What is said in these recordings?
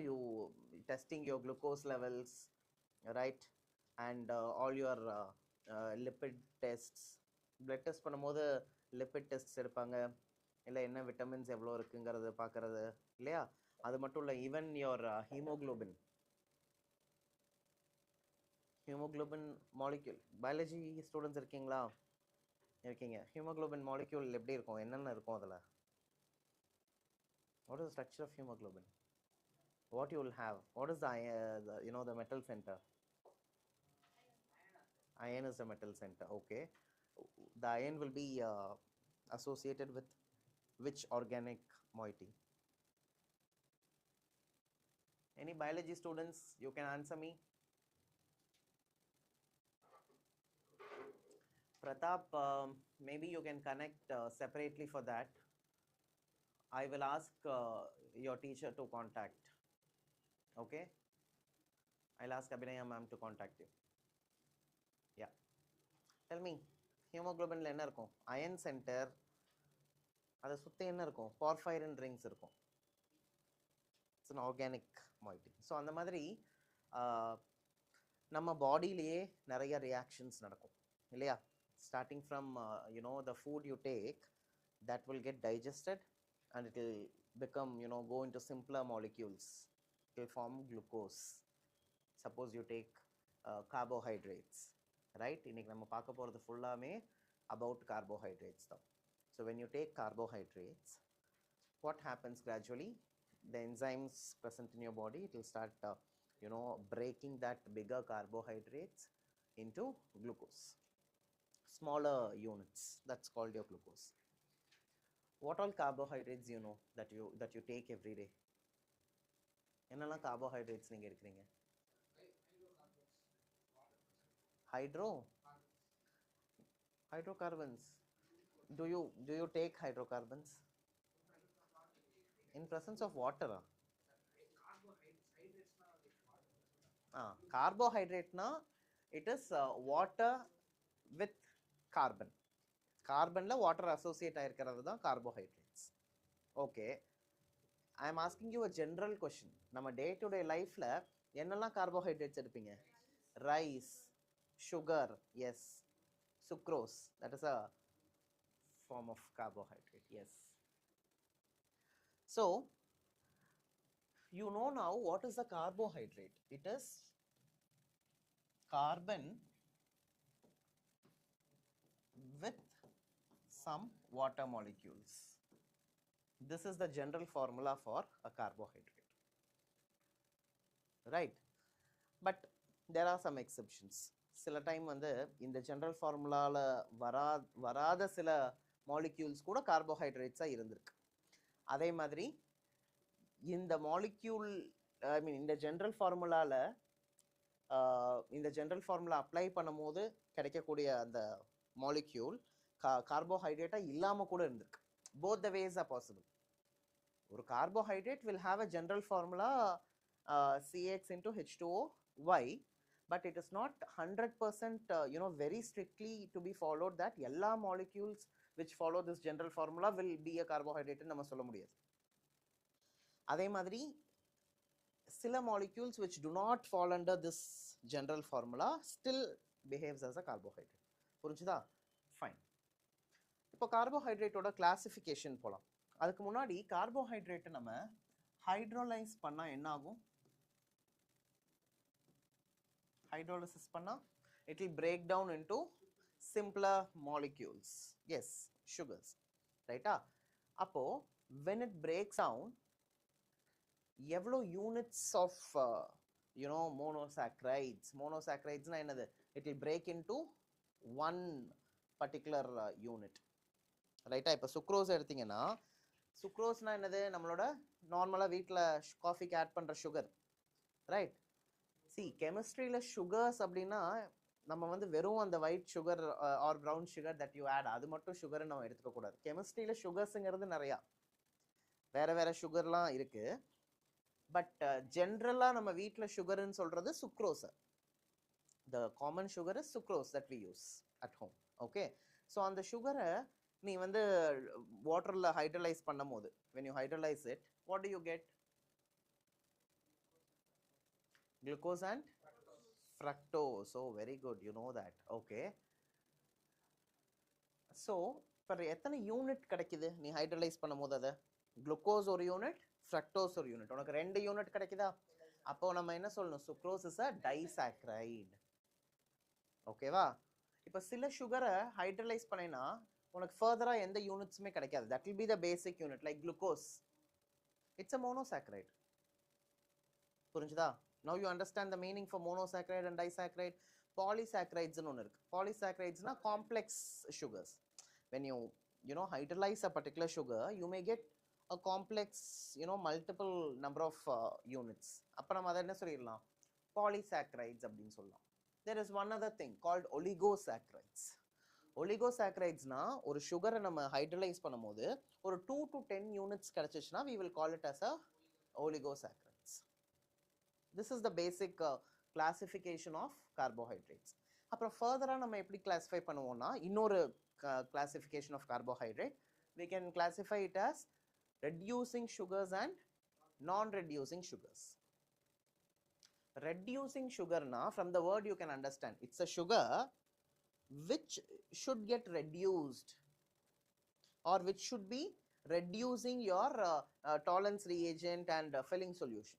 you testing your glucose levels, right? And all your lipid tests, blood test பண்ணும்போது lipid tests எடுப்பாங்க, இல்லை என்ன vitamins எவ்வளோ இருக்குங்கிறது பார்க்கறது இல்லையா? அது மட்டும் இல்லை, even your hemoglobin molecule. Biology students இருக்கீங்களா? இருக்கீங்க. ஹீமோக்ளோபின் மாலிக்யூல் எப்படி இருக்கும், என்னென்ன இருக்கும் அதில்? What is the structure of hemoglobin? What you will have? What is the metal center? Iron is the metal center. Okay. The iron will be associated with which organic moiety? Any biology students? You can answer me. Pratap, maybe you can connect separately for that. I will ask your teacher to contact. Okay? I'll ask Abhinaya ma'am to contact you. Yeah. Tell me, hemoglobin la enna irukum? Iron center. Adha sutti enna irukum? Porphyrin rings irukum. It's an organic moiety. So அந்த மாதிரி நம்ம பாடியிலேயே நிறைய reactions நடக்கும் இல்லையா? Starting from the food you take, that will get digested and it will become, go into simpler molecules. It will form glucose. Suppose you take carbohydrates, right? இன்னைக்கு நம்ம பார்க்க போகிறது ஃபுல்லாமே about carbohydrates தான். So when you take carbohydrates, what happens gradually? The enzymes present in your body, it will start breaking that bigger carbohydrates into glucose, smaller units. That's called your glucose. What all carbohydrates that you take every day? என்னெல்லாம் carbohydrates நீங்க எடுக்கிறீங்க? Hydrocarbons. Do you take hydrocarbons in presence of water? Carbohydrate na it is water with carbon. Carbon la water associate ஆயிருக்கிறது தான் carbohydrates. Okay, I am asking you a general question. நம்ம day to day life ல என்னெல்லாம் carbohydrates எடுப்பீங்க? Rice, sugar, yes. Sucrose, that is a form of carbohydrate, yes. So you know now what is the carbohydrate. It is carbon with some water molecules. This is the general formula for a carbohydrate, right? But there are some exceptions. சில time வந்து இந்த general ஃபார்முலாவில் வராத சில molecules கூட கார்போஹைட்ரேட்ஸாக இருந்திருக்கு. அதே மாதிரி இந்த மாலிக்யூல் இந்த ஜெனரல் ஃபார்முலா அப்ளை பண்ணும் போது கிடைக்கக்கூடிய அந்த மாலிக்யூல் கார்போஹைட்ரேட்டாக இல்லாமல் கூட இருந்திருக்கு. Both the ways are possible. ஒரு carbohydrate will have a general formula CX into H2OY, but it is not 100% very strictly to be followed that எல்லா molecules which follow this general formula will be a carbohydrate நம்ம சொல்ல முடியாது. அதே மாதிரி சில molecules which do not fall under this general formula still behaves as a carbohydrate. புரிஞ்சுதா? Fine. இப்போ கார்போஹைட்ரேட்டோட classification போகலாம். அதுக்கு முன்னாடி கார்போஹைட்ரேட்டை நம்ம ஹைட்ரோலைஸ் பண்ணால் என்ன ஆகும்? Hydrolysis panna, it will break down into simpler molecules. Yes, sugars, right? Appo when it breaks down, evlo units of monosaccharides na enadhu, it will break into one particular unit, right? Ipo sucrose eduthinga, sucrose na enadhu nammaloda normala veetla coffee ku add pandra sugar, right? See, chemistry la sugars அப்படின்னா நம்ம வந்து வெறும் அந்த white sugar or brown sugar that you add அது மட்டும் sugar நம்ம எடுத்துக்க கூடாது. கெமிஸ்ட்ரியில சுகர்ஸ்ங்கிறது நிறையா வேற வேற சுகர்லாம் இருக்கு. பட் ஜென்ரலா நம்ம வீட்டில் சுகர்னு சொல்றது sucrose. The common sugar is sucrose that we use at home. Okay, so அந்த சுகரை நீ வந்து வாட்டர்ல ஹைட்ரலைஸ் பண்ணும் போது when you hydrolyze it, what do you get? Glucose and fructose. Oh, very good. You know that. Okay. So, per எத்தனை unit கிடைக்குது நீ ஹைட்ரலைஸ் பண்ணும்போது அதை குளுக்கோஸ் ஒரு யூனிட் ஃப்ரக்டோஸ் ஒரு யூனிட் உனக்கு 2 யூனிட் கிடைக்குதா அப்போ நம்ம என்ன சொல்லணும் சுக்ரோஸ் இஸ் அ டைசாக்கரைட் ஓகேவா இப்போ சில சுகரை ஹைட்ரலைஸ் பண்ணினா உனக்கு ஃபர்தரா எந்த யூனிட்ஸுமே கிடைக்காது that will be the basic unit like glucose it's a monosaccharide புரிஞ்சுதா now you understand the meaning for monosaccharide and disaccharide polysaccharides னு ஒன்று இருக்கு polysaccharidesனா complex sugars when you know hydrolyze a particular sugar you may get a complex multiple number of units அப்ப நம்ம அதை என்ன சொல்லிடலாம் polysaccharides அப்படின்னு சொல்லலாம் there is one other thing called oligosaccharides oligosaccharidesனா ஒரு சுகரை நம்ம ஹைட்ரலைஸ் பண்ணும்போது ஒரு 2 to 10 யூனிட்ஸ் கிடைச்சிச்சுன்னா we will call it as a oligosaccharides this is the basic classification of carbohydrates அப்புறம் further நம்ம எப்படி classify பண்ணுவோம்னா இன்னொரு classification of carbohydrate we can classify it as reducing sugars and non-reducing sugars reducing sugar na from the word you can understand it's a sugar which should get reduced or which should be reducing your tolerance reagent and filling solution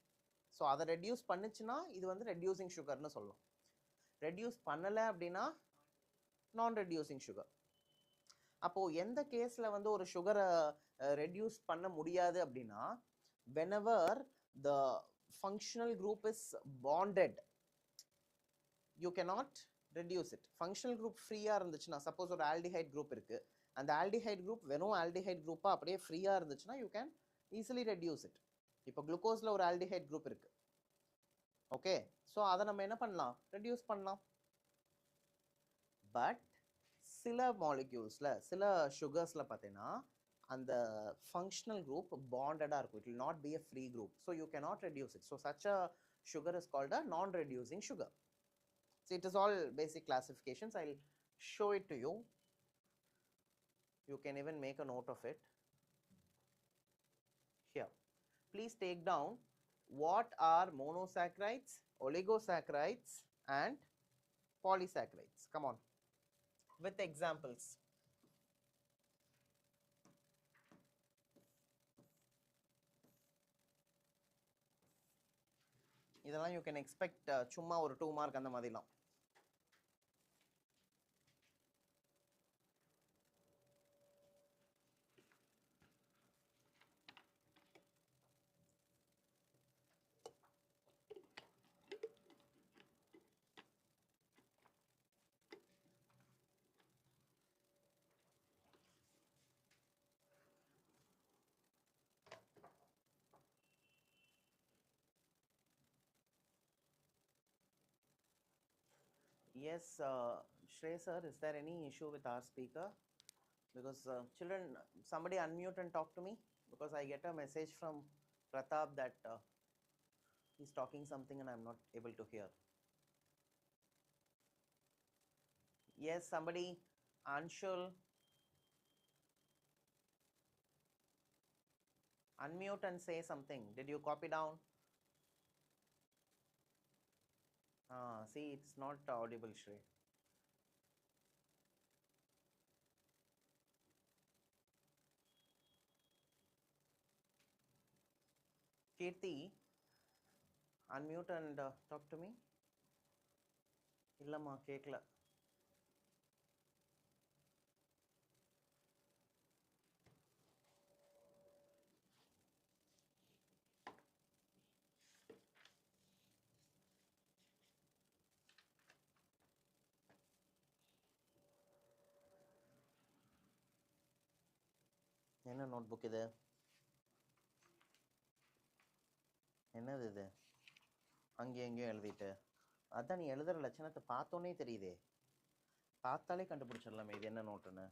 so அதை reduce பண்ணுச்சுனா இது வந்து reducing sugar னு சொல்லலாம் reduce பண்ணல அப்படினா non reducing sugar அப்போ எந்த கேஸ்ல வந்து ஒரு சுகரை reduce பண்ண முடியாது அப்படினா whenever the functional group is bonded you cannot reduce it functional group ஃப்ரீயா இருந்துச்சுனா suppose ஒரு aldehyde group இருக்கு அந்த aldehyde group வெறும் aldehyde group அப்படியே ஃப்ரீயா இருந்துச்சுனா you can easily reduce it இப்போ குளுக்கோஸ்ல ஒரு aldehyde group இருக்கு ஓகே சோ அத நம்ம என்ன பண்ணலாம் reduce பண்ணலாம் பட் சில moleculesல சில sugarsல பார்த்தேனா அந்த functional group bonded இருக்கும் it will not be a free group so you cannot reduce it so such a sugar is called a non reducing sugar so it is all basic classifications I'll show it to you you can even make a note of it here please take down what are monosaccharides oligosaccharides and polysaccharides come on with examples இதெல்லாம் you can expect சும்மா ஒரு 2 mark அந்த மாதிரிலாம் Yes, Shrey sir, is there any issue with our speaker? Because children, somebody unmute and talk to me because I get a message from Pratap that he's talking something and I'm not able to hear. Yes, somebody, Anshul, unmute and say something. Did you copy down? See, it's not audible, Shrey. Kirti, unmute and talk to me. இல்லம்மா கேட்கல என்ன notebook இது என்னது இது அங்கேயும் எங்கேயும் எழுதிட்டு அதான் நீ எழுதுற லட்சணத்தை பார்த்தோன்னே தெரியுதே பார்த்தாலே கண்டுபிடிச்சிடலாமே இது என்ன நோட்டுன்னு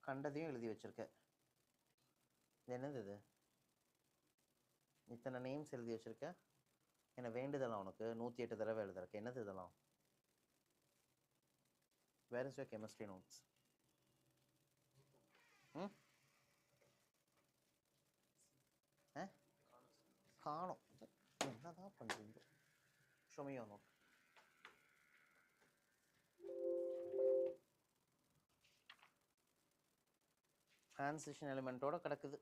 கண்டதையும் எழுதி வச்சிருக்க இது என்னது இது இத்தனை நேம்ஸ் எழுதி வச்சிருக்க என்ன வேண்டுதலாம் உனக்கு 108 தடவை எழுதுறக்கு என்னது இதெல்லாம் where is your chemistry notes காணும் என்னதான் பண்றீங்க Show me your note. Transition element ஓட கிடக்குது.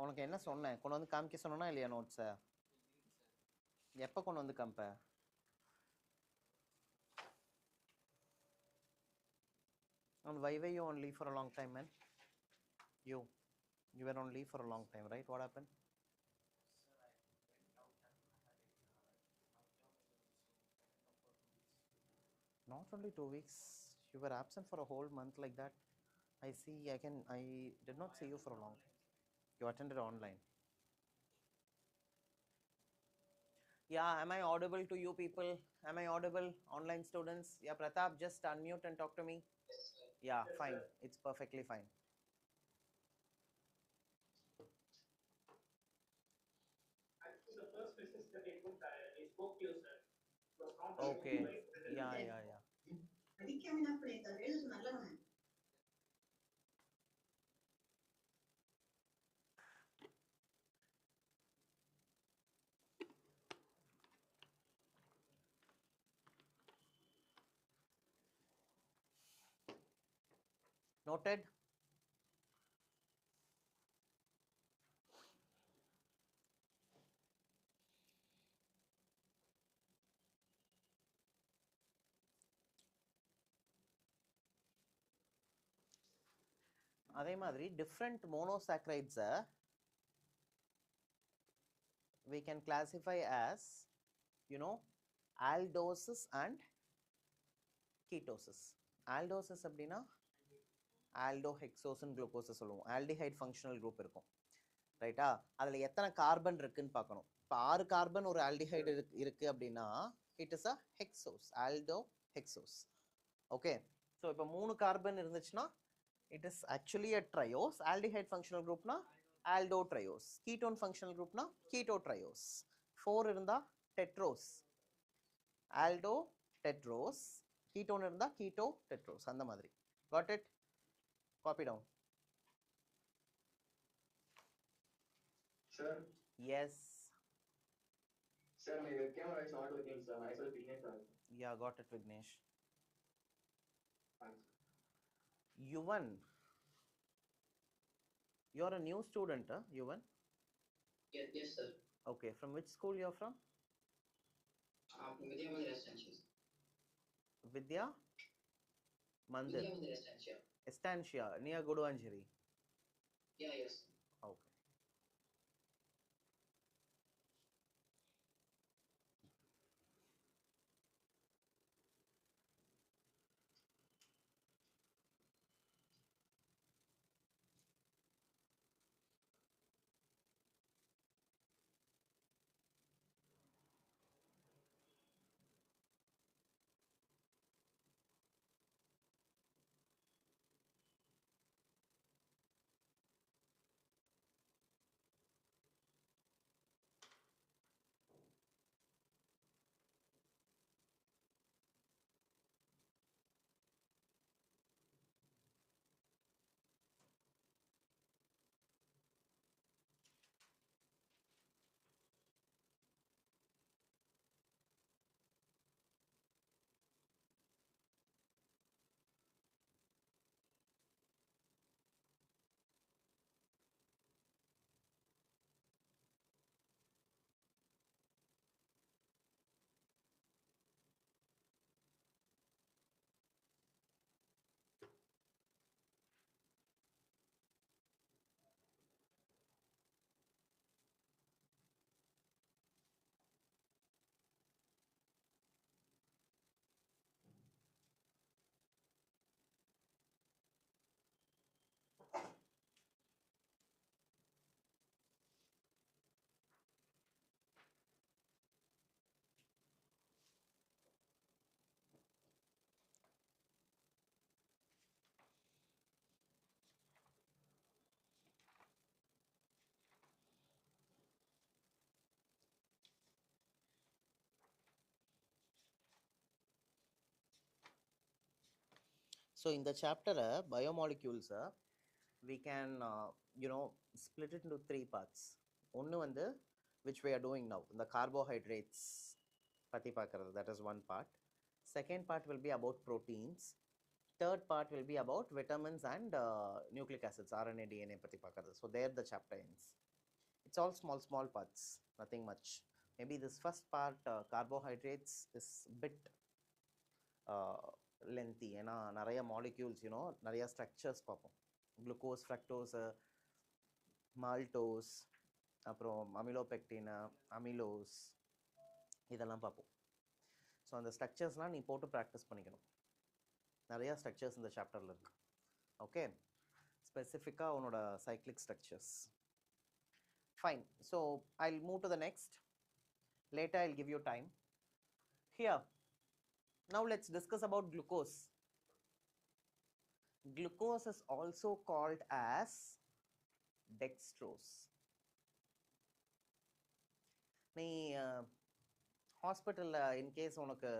உனக்கு என்ன சொன்னேன்? கொண்டு வந்து காமிக்க சொன்னா இல்லையா நோட்ஸை? எப்போ கொண்டு வந்து காமிப்ப? And why were you on leave for a long time, man? You were on leave for a long time, right? What happened? Not only 2 weeks. You were absent for a whole month like that. I see. I did not see you for a long time. You attended online. Yeah, am I audible to you people? Am I audible, online students? Yeah, Pratap, just unmute and talk to me. Yes, sir. Yeah, Yes, fine. sir. It's perfectly fine. Actually, the first message that I spoke to you, sir, was not Okay. right. Yeah. Noted. அதே மாதிரி different monosaccharides we can classify as, aldoses and ketosis. Aldoses அப்படின்னா aldohexose glucose சொல்லுவோம். aldehyde functional group இருக்கும், ரைட்டா? அதுல எத்தனை carbon இருக்குன்னு பார்க்கணும். இப்போ 6 கார்பன் ஒரு ஆல்டிஹைடு இருக்கு அப்படின்னா it is a hexose, aldohexose. Okay, so இப்போ 3 கார்பன் இருந்துச்சுன்னா it is actually a triose. Aldehyde functional குரூப்னா ஆல்டோ ட்ரையோஸ். கீட்டோன் ஃபங்க்ஷனல் குரூப்னா கீட்டோ ட்ரையோஸ். 4 இருந்தா டெட்ரோஸ், ஆல்டோ டெட்ரோஸ். கீட்டோன் இருந்தா கீட்டோ டெட்ரோஸ். அந்த மாதிரி. Got it? Copy down. Sir. Yes. Sir, my camera is not working, sir. Myself, Vignesh. Yeah, got it, Vignesh. Thanks. Yuvan, you're a new student, huh? Yuvan? Yes, sir. Okay, from which school you're from? From Vidya Mandir Estancia. Vidya Mandir. Vidya Mandir Estancia. Estancia, near Guduvanjiri. Yeah, yes. Okay. So in the chapter biomolecules, we can split it into 3 parts. One வந்து which we are doing now, the carbohydrates. பற்றி பார்க்குறது, that is one part. Second part will be about proteins. Third part will be about vitamins and nucleic acids, RNA, DNA பற்றி பார்க்குறது. So there the chapter ends. It's all small parts, nothing much. Maybe this first part, carbohydrates, is bit lengthy. ஏன்னா நிறைய molecules, நிறைய structures பார்ப்போம். Glucose, fructose, maltose, அப்புறம் amylopectin, amylose, இதெல்லாம் பார்ப்போம். So அந்த ஸ்ட்ரக்சர்ஸ்லாம் நீ போட்டு ப்ராக்டிஸ் பண்ணிக்கணும். நிறையா ஸ்ட்ரக்சர்ஸ் இந்த சாப்டரில் இருக்கு. ஓகே, ஸ்பெசிஃபிக்காக உன்னோட cyclic structures. Fine. So I'll move to the next. Later I'll give you time. Here now let's discuss about glucose. Glucose is also called as dextrose. நீ ஹாஸ்பிட்டலில் இன்கேஸ் உனக்கு,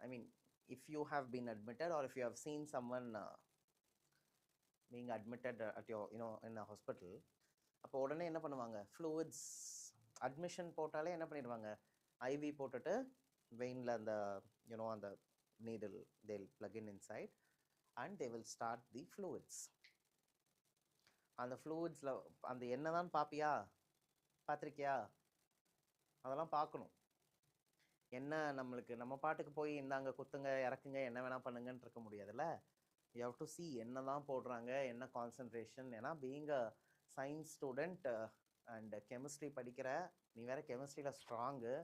I mean if you have been admitted or if you have seen someone being admitted at your in a hospital, அப்போ உடனே என்ன பண்ணுவாங்க, fluids admission போட்டாலே என்ன பண்ணிடுவாங்க, ஐவி போட்டுட்டு வெயினில் அந்த அந்த நீடில் தேல் plug in inside and they will start the fluids. அந்த ஃப்ளூயிட்ஸில் அந்த என்ன தான் பார்ப்பியா, பார்த்துருக்கியா? அதெல்லாம் பார்க்கணும். என்ன நம்மளுக்கு நம்ம பாட்டுக்கு போய் இந்தாங்க குத்துங்க இறக்குங்க என்ன வேணால் பண்ணுங்கன்னு இருக்க முடியாதுல்ல. யூ ஹவ் டு சி என்ன தான் போடுறாங்க, என்ன கான்சன்ட்ரேஷன். ஏன்னா being a science student and chemistry படிக்கிற நீ வேற கெமிஸ்ட்ரியில் ஸ்ட்ராங்கு.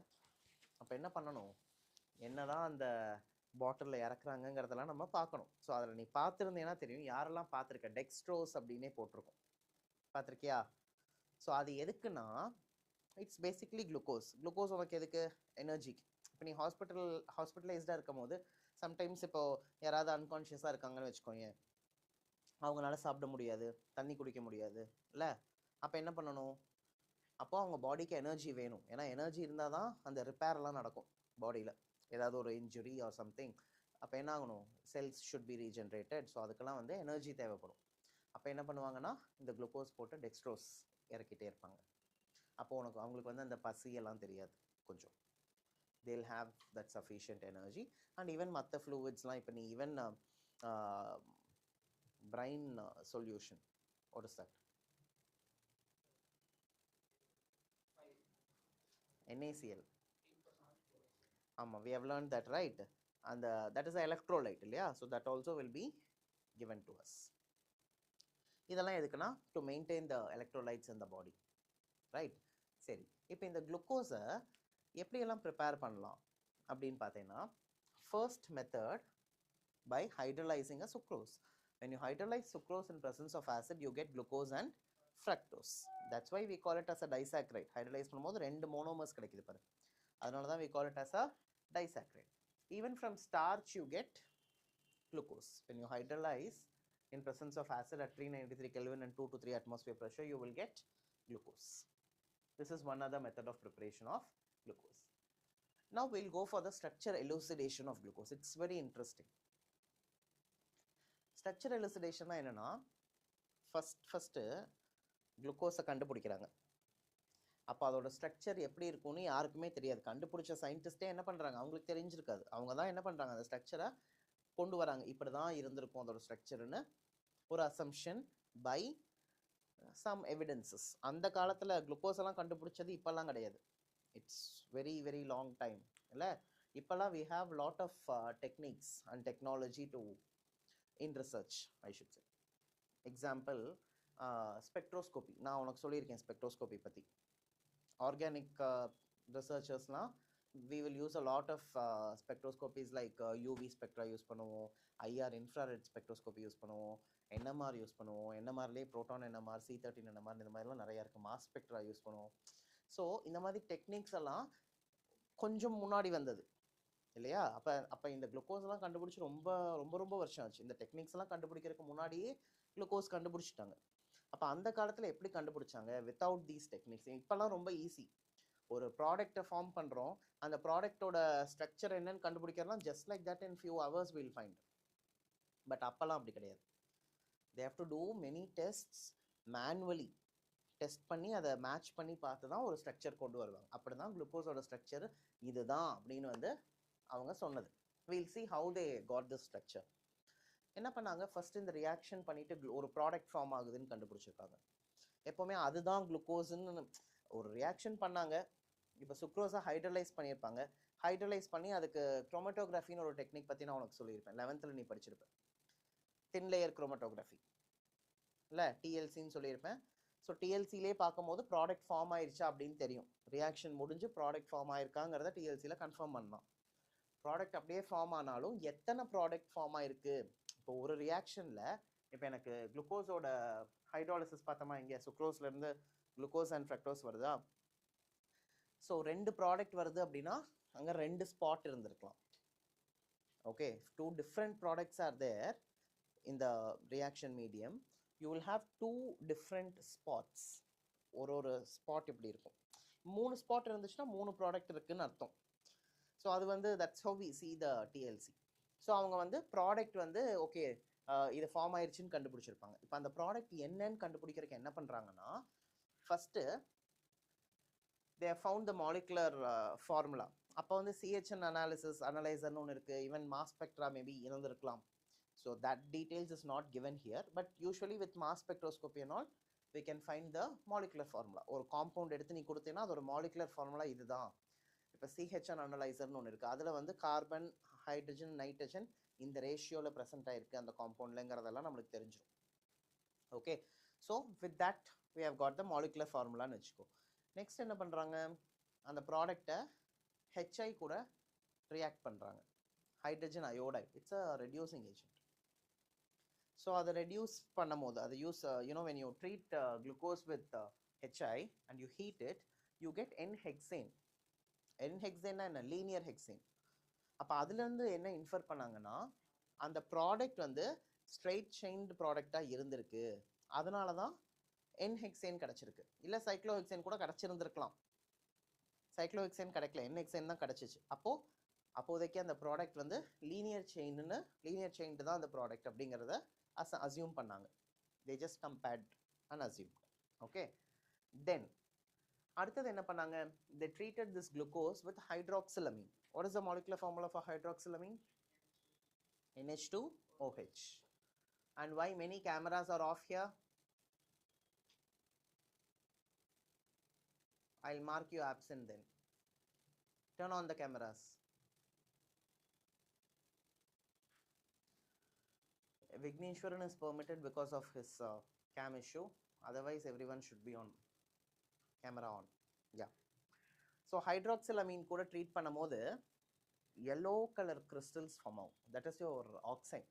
அப்போ என்ன பண்ணணும், என்ன தான் அந்த பாட்டிலில் இறக்குறாங்கங்கிறதெல்லாம் நம்ம பார்க்கணும். ஸோ அதில் நீ பார்த்துருந்தேன்னா தெரியும், யாரெல்லாம் பார்த்துருக்க, டெக்ஸ்ட்ரோஸ் அப்படின்னே போட்டிருக்கோம், பார்த்துருக்கியா? ஸோ அது எதுக்குன்னா இட்ஸ் பேசிக்லி குளுக்கோஸ். குளுக்கோஸ் உனக்கு எதுக்கு, எனர்ஜிக்கு. இப்போ நீ ஹாஸ்பிட்டலைஸ்டாக இருக்கும் போது சம்டைம்ஸ் இப்போது யாராவது அன்கான்ஷியஸாக இருக்காங்கன்னு வச்சுக்கோங்க, அவங்களால சாப்பிட முடியாது, தண்ணி குடிக்க முடியாது இல்லை. அப்போ என்ன பண்ணணும், அப்போ அவங்க பாடிக்கு எனர்ஜி வேணும். ஏன்னா எனர்ஜி இருந்தால் தான் அந்த ரிப்பேர்லாம் நடக்கும் பாடியில், ஏதாவது ஒரு இன்ஜுரி ஆர் சம்திங். அப்போ என்ன ஆகணும், cells should be regenerated. So அதுக்கெல்லாம் வந்து எனர்ஜி தேவைப்படும். அப்போ என்ன பண்ணுவாங்கன்னா இந்த குளுக்கோஸ் போட்டு டெக்ஸ்ட்ரோஸ் இறக்கிட்டே இருப்பாங்க. அப்போ அவங்களுக்கு வந்து அந்த பசியெல்லாம் தெரியாது கொஞ்சம். they'll have that sufficient energy. and even மற்ற ஃப்ளூயிட்ஸ்லாம், இப்போ நீ even brain solution, what is that? NaCl. we have learned that, right? And that is an electrolyte இல்லையா? So that also will be given to us. இதெல்லாம் எதுக்குன்னா to maintain the electrolytes in the body, right? சரி, இப்போ இந்த குளுக்கோஸை எப்படியெல்லாம் prepare பண்ணலாம் அப்படின்னு பார்த்தீங்கன்னா, first method by hydrolyzing a sucrose. When you hydrolyze sucrose in presence of acid, you get glucose and fructose. That's why we call it as a disaccharide. Hydrolyze பண்ணும்போது ரெண்டு monomers கிடைக்குது பாரு, அதனால தான் we call it as a disaccharide. Even from starch you get glucose. When you hydrolyze in presence of acid at 393 Kelvin and 2 to 3 atmosphere pressure, you will get glucose. This is one other method of preparation of glucose. Now we'll go for the structure elucidation of glucose. It's very interesting. Structure elucidation என்னன்னா, first குளுக்கோஸை கண்டுபிடிக்கிறாங்க. அப்போ அதோட structure எப்படி இருக்கும்னு யாருக்குமே தெரியாது. கண்டுபிடிச்ச சயின்டிஸ்டே என்ன பண்ணுறாங்க, அவங்களுக்கு தெரிஞ்சிருக்காது. அவங்க தான் என்ன பண்ணுறாங்க, அந்த ஸ்ட்ரக்சரை கொண்டு வராங்க. இப்படி தான் இருந்திருக்கும் அதோட ஸ்ட்ரக்சர்னு ஒரு அசம்ஷன் பை சம் எவிடன்சஸ். அந்த காலத்தில் குளுக்கோஸ் எல்லாம் கண்டுபிடிச்சது இப்போல்லாம் கிடையாது. It's very very long time இல்லை. இப்போல்லாம் we have lot of techniques and technology to in research, I should say. Example, spectroscopy. நான் உனக்கு சொல்லியிருக்கேன் ஸ்பெக்ட்ரோஸ்கோபி பற்றி. ஆர்கானிக் ரிசர்ச்சர்ஸ்லாம் we will use a lot of spectroscopies like UV spectra use பண்ணுவோம், IR infrared spectroscopy use பண்ணுவோம், NMR use பண்ணுவோம். NMRலேயே proton NMR, C13 NMR, இந்த மாதிரிலாம் நிறையா இருக்குது. மாஸ் ஸ்பெக்ட்ரா யூஸ் பண்ணுவோம். ஸோ இந்த மாதிரி டெக்னிக்ஸ் எல்லாம் கொஞ்சம் முன்னாடி வந்தது இல்லையா? அப்போ இந்த குளுக்கோஸ்லாம் கண்டுபிடிச்சி ரொம்ப ரொம்ப ரொம்ப வருஷம் ஆச்சு. இந்த டெக்னிக்ஸ் எல்லாம் கண்டுபிடிக்கிறதுக்கு முன்னாடியே குளுக்கோஸ் கண்டுபிடிச்சிட்டாங்க. அப்போ அந்த காலத்தில் எப்படி கண்டுபிடிச்சாங்க, வித்தவுட் தீஸ் டெக்னிக்ஸ். இப்போல்லாம் ரொம்ப ஈஸி. ஒரு ப்ராடக்டை ஃபார்ம் பண்ணுறோம், அந்த ப்ராடக்டோட ஸ்ட்ரக்சர் என்னன்னு கண்டுபிடிக்கிறலாம் just like that in few hours will find. But அப்போல்லாம் அப்படி கிடையாது. they have to do many tests manually test பண்ணி அதை மேட்ச் பண்ணி பார்த்து தான் ஒரு ஸ்ட்ரக்சர் கொண்டு வருவாங்க. அப்படி தான் குளுக்கோஸோட ஸ்ட்ரக்சர் இதுதான் அப்படின்னு வந்து அவங்க சொன்னது. We'll see how they got this structure. என்ன பண்ணாங்க, ஃபர்ஸ்ட் இந்த ரியாக்ஷன் பண்ணிட்டு ஒரு ப்ராடக்ட் ஃபார்ம் ஆகுதுன்னு கண்டுபிடிச்சிருக்காங்க. எப்போவுமே அதுதான் குளுக்கோஸ்ன்னு ஒரு ரியாக்ஷன் பண்ணாங்க. இப்போ சுக்ரோஸை ஹைட்ரலைஸ் பண்ணியிருப்பாங்க. ஹைட்ரலைஸ் பண்ணி அதுக்கு குரோமட்டோகிராஃபின்னு ஒரு டெக்னிக் பற்றி நான் உனக்கு சொல்லியிருப்பேன், 11th நீ படிச்சிருப்பேன். தின் லேயர் குரோமட்டோகிராஃபி இல்லை, டிஎல்சின்னு சொல்லியிருப்பேன். ஸோ டிஎல்சிலே பார்க்கும்போது ப்ராடக்ட் ஃபார்ம் ஆயிடுச்சா அப்படின்னு தெரியும். ரியாக்ஷன் முடிஞ்சு ப்ராடக்ட் ஃபார்ம் ஆயிருக்காங்கிறத டிஎல்சியில் கன்ஃபார்ம் பண்ணலாம். ப்ராடக்ட் அப்படியே ஃபார்ம் ஆனாலும் எத்தனை ப்ராடக்ட் ஃபார்ம் ஆயிருக்கு. இப்போ ஒரு ரியாக்ஷனில் இப்போ எனக்கு குளுக்கோஸோட ஹைட்ராலிசிஸ் பார்த்தோமா, இங்கே சுக்ரோஸ்லேருந்து குளுக்கோஸ் அண்ட் ஃப்ரக்டோஸ் வருதா. ஸோ 2 ப்ராடக்ட் வருது அப்படின்னா அங்கே 2 ஸ்பாட் இருந்திருக்கலாம். Okay, 2 different products are there in the reaction medium. You will have 2 different spots. ஒரு ஸ்பாட் இப்படி இருக்கும். 3 ஸ்பாட் இருந்துச்சுன்னா 3 ப்ராடக்ட் இருக்குன்னு அர்த்தம். ஸோ அது வந்து that's how we see the TLC. So அவங்க வந்து ப்ராடக்ட் வந்து ஓகே இது ஃபார்ம் ஆயிடுச்சுன்னு கண்டுபிடிச்சிருப்பாங்க. இப்போ அந்த ப்ராடக்ட் என்னன்னு கண்டுபிடிக்கிறதுக்கு என்ன பண்ணுறாங்கன்னா, first they found the molecular formula. அப்போ வந்து CHN அனலைசர்னு ஒன்று இருக்குது. ஈவன் மாஸ் ஸ்பெக்ட்ரா மேபி இருந்திருக்கலாம். So that details is not given here, but usually with mass spectroscopy and all we can find the molecular formula. ஒரு compound எடுத்து நீ கொடுத்தீங்கன்னா அதோட மாலிகுலர் ஃபார்முலா இதுதான். இப்போ CHN அனலைசர்னு ஒன்று இருக்குது. அதில் வந்து கார்பன், ஹைட்ரஜன், நைட்ரஜன் இந்த ரேஷியோவில் ப்ரெசென்ட் ஆகிருக்கு அந்த காம்பவுண்ட்லங்கிறதெல்லாம் நம்மளுக்கு தெரிஞ்சிடும். Okay, so with that we have got the molecular formulaன்னு வச்சுக்கோ. நெக்ஸ்ட் என்ன பண்ணுறாங்க, அந்த ப்ராடக்டை HI கூட ரியாக்ட் பண்ணுறாங்க. Hydrogen iodide, it's a reducing agent. So அதை ரெடியூஸ் பண்ணும் போது அதை use when you treat glucose with HI and you heat it, you get N-hexane. N-hexane என்ன, லீனியர் ஹெக்சேன். அப்போ அதுலேருந்து என்ன இன்ஃபர் பண்ணாங்கன்னா, அந்த ப்ராடக்ட் வந்து ஸ்ட்ரெயிட் செயின்டு ப்ராடக்டாக இருந்திருக்கு. அதனால தான் N-hexane கிடச்சிருக்கு. இல்லை சைக்ளோஹெக்சேன் கூட கிடச்சிருந்துருக்கலாம். சைக்ளோஹெக்சேன் கிடைக்கல, N-hexane தான் கிடச்சிச்சு. அப்போதைக்கு அந்த ப்ராடக்ட் வந்து லீனியர் செயின்டு தான் அந்த ப்ராடக்ட் அப்படிங்கிறத அசியூம் பண்ணாங்க. they just compared and assumed. okay, then அடுத்தது என்ன பண்ணாங்க, they treated this glucose with hydroxylamine. what is the molecular formula for hydroxylamine? NH2OH. and why many cameras are off here? I'll mark you absent then. Turn on the cameras. Vigneshwaran is permitted because of his cam issue. Otherwise, everyone should be on camera on. Yeah. So hydroxylamine கூட treat பண்ணும்போது yellow color crystals form out. That is your oxide.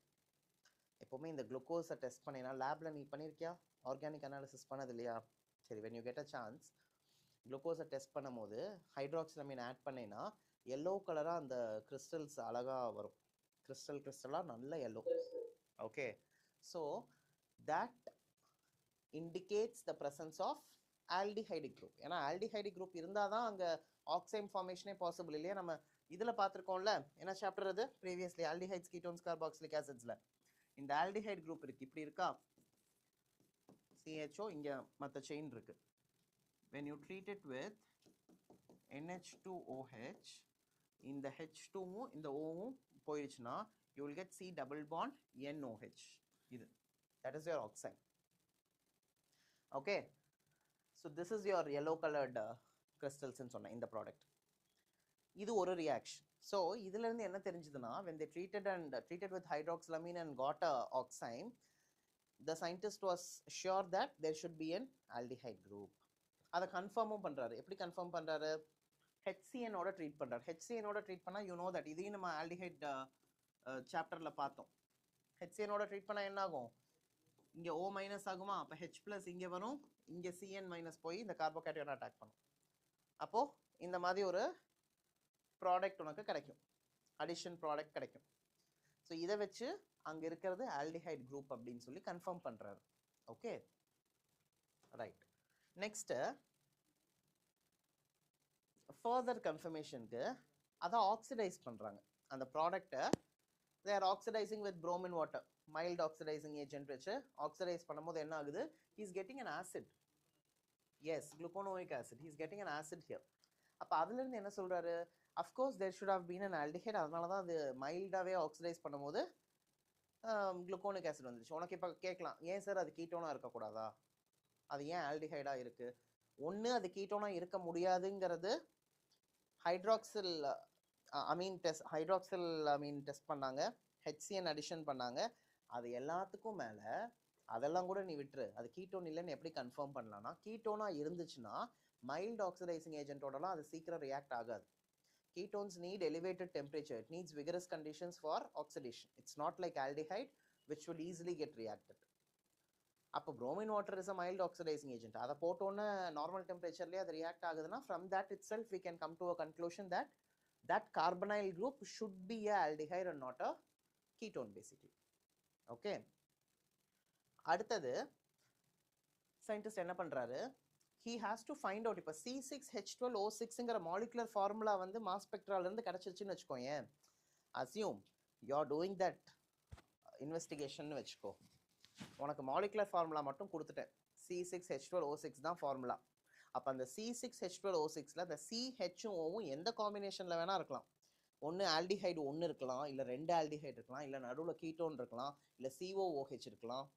எப்போவுமே இந்த குளுக்கோஸை test பண்ணினா லேபில் நீ பண்ணியிருக்கியா, organic analysis பண்ணது இல்லையா? சரி, when you get a chance குளுக்கோஸை டெஸ்ட் பண்ணும்போது ஹைட்ராக்சிலமைன் ஆட் பண்ணினா எல்லோ கலராக அந்த கிறிஸ்டல்ஸ் அழகாக வரும். கிறிஸ்டலாக நல்ல yellow. Okay, so that indicates the presence of aldehydic group. ஏன்னா ஆல்டிஹைடிக் குரூப் இருந்தால் தான் அங்கே ஆக்சைம் ஃபார்மேஷனே பாசிபிள் இல்லையா? நம்ம இதில் பார்த்துருக்கோம்ல, என்ன சாப்டர் அது ப்ரீவியஸ்லி, ஆல்டிஹைட்ஸ், கீட்டோன்ஸ், கார்பாக்சிலிக் ஆசிட்ஸில் இந்த ஆல்டிஹைட் குரூப் இருக்குது, இப்படி இருக்கா, CHO, இங்கே மற்ற செயின் இருக்குது. when you treat it with NH2OH, இந்த H2வும் இந்த Oவும் போயிடுச்சுன்னா you will get C double bond NOH. இது that is your oxide. okay, so this is your yellow colored crystals ன்னு சொன்னேன் இந்த ப்ராடக்ட். இது ஒரு ரியாக்ஷன். ஸோ இதுல இருந்து என்ன தெரிஞ்சதுன்னா, when they treated with hydroxylamine and got a oxime, the scientist was sure that there should be an aldehyde group. அதை கன்ஃபார்மும் பண்ணுறாரு. எப்படி கன்ஃபார்ம் பண்ணுறாரு, HCN-ஓட ட்ரீட் பண்ணுறாரு. HCN-ஓட ட்ரீட் பண்ணால் யூ நோ தட், இதையும் நம்ம ஆல்டிஹைட் சாப்டரில் பார்த்தோம். HCN-ஓட ட்ரீட் பண்ணால் என்ன ஆகும், இங்கே O மைனஸ் ஆகுமா, அப்போ H+ இங்கே வரும், இங்கே CN- போய் இந்த கார்போகேட்டையோட அட்டாக் பண்ணும். அப்போது இந்த மாதிரி ஒரு ப்ராடக்ட் உனக்கு கிடைக்கும், அடிஷன் ப்ராடக்ட் கிடைக்கும். ஸோ இதை வச்சு அங்கே இருக்கிறது ஆல்டிஹைட் குரூப் அப்படின்னு சொல்லி கன்ஃபார்ம் பண்ணுறாரு. Okay, right. நெக்ஸ்ட்டு ஃபர்தர் கன்ஃபர்மேஷனுக்கு அதை ஆக்சிடைஸ் பண்ணுறாங்க. அந்த ப்ராடக்டை they are oxidizing with bromine water, mild oxidizing agent வச்சு ஆக்சிடைஸ் பண்ணும்போது என்ன ஆகுது, he is getting an acid. Yes, gluconoic acid. He's getting an acid here. அப்போ அதுலேருந்து என்ன சொல்கிறாரு, of course there should have been an aldehyde, அதனால தான் அது மைல்டாகவே ஆக்சிடைஸ் பண்ணும்போது குளுக்கோனிக் ஆசிட் வந்துருச்சு. உனக்கு இப்போ கேட்கலாம், ஏன் சார் அது கீட்டோனாக இருக்கக்கூடாதா, அது ஏன் ஆல்டிஹைடாக இருக்குது? ஒன்று அது கீட்டோனாக இருக்க முடியாதுங்கிறது ஹைட்ராக்சில் அமீன் டெஸ்ட் பண்ணாங்க, ஹெச்சிஎன் அடிஷன் பண்ணாங்க. அது எல்லாத்துக்கும் மேலே அதெல்லாம் கூட நீ விட்டுரு, அது கீட்டோன் இல்லைன்னு எப்படி கன்ஃபார்ம் பண்ணலாம்னா, கீட்டோனாக இருந்துச்சுன்னா மைல்டு ஆக்சிடைசிங் ஏஜென்ட்டோடலாம் அது சீக்கிரம் ரியாக்ட் ஆகாது. Ketones need elevated temperature. It needs vigorous conditions for oxidation. It's not like aldehyde, which will easily get reacted. அப்போ bromine water is a mild oxidizing agent. அதை போட்டோன்னே நார்மல் டெம்பரேச்சர்லேயே அது react ஆகுதுன்னா, from that itself we can come to a conclusion that that carbonyl group should be a aldehyde and not a ketone basically. Okay. அடுத்தது scientist என்ன பண்ணுறாரு, he has to find out இப்போ C6H12O6ங்கிற molecular formula வந்து mass ஸ்பெக்ட்ராலேருந்து கிடச்சிருச்சுன்னு வச்சுக்கோங்க. Assume you are doing that investigation வச்சுக்கோ. உனக்கு molecular formula மட்டும் கொடுத்துட்டேன், C6H12O6 தான் ஃபார்முலா. அப்போ அந்த C6H12O6ல் அந்த CHும் ஓவும் எந்த காம்பினேஷனில் வேணால் இருக்கலாம். ஒன்று ஆல்டிஹைடு ஒன்று இருக்கலாம், இல்லை 2 ஆல்டிஹைடு இருக்கலாம், இல்லை நடுவில் கீட்டோன் இருக்கலாம், இல்லை COOH இருக்கலாம்.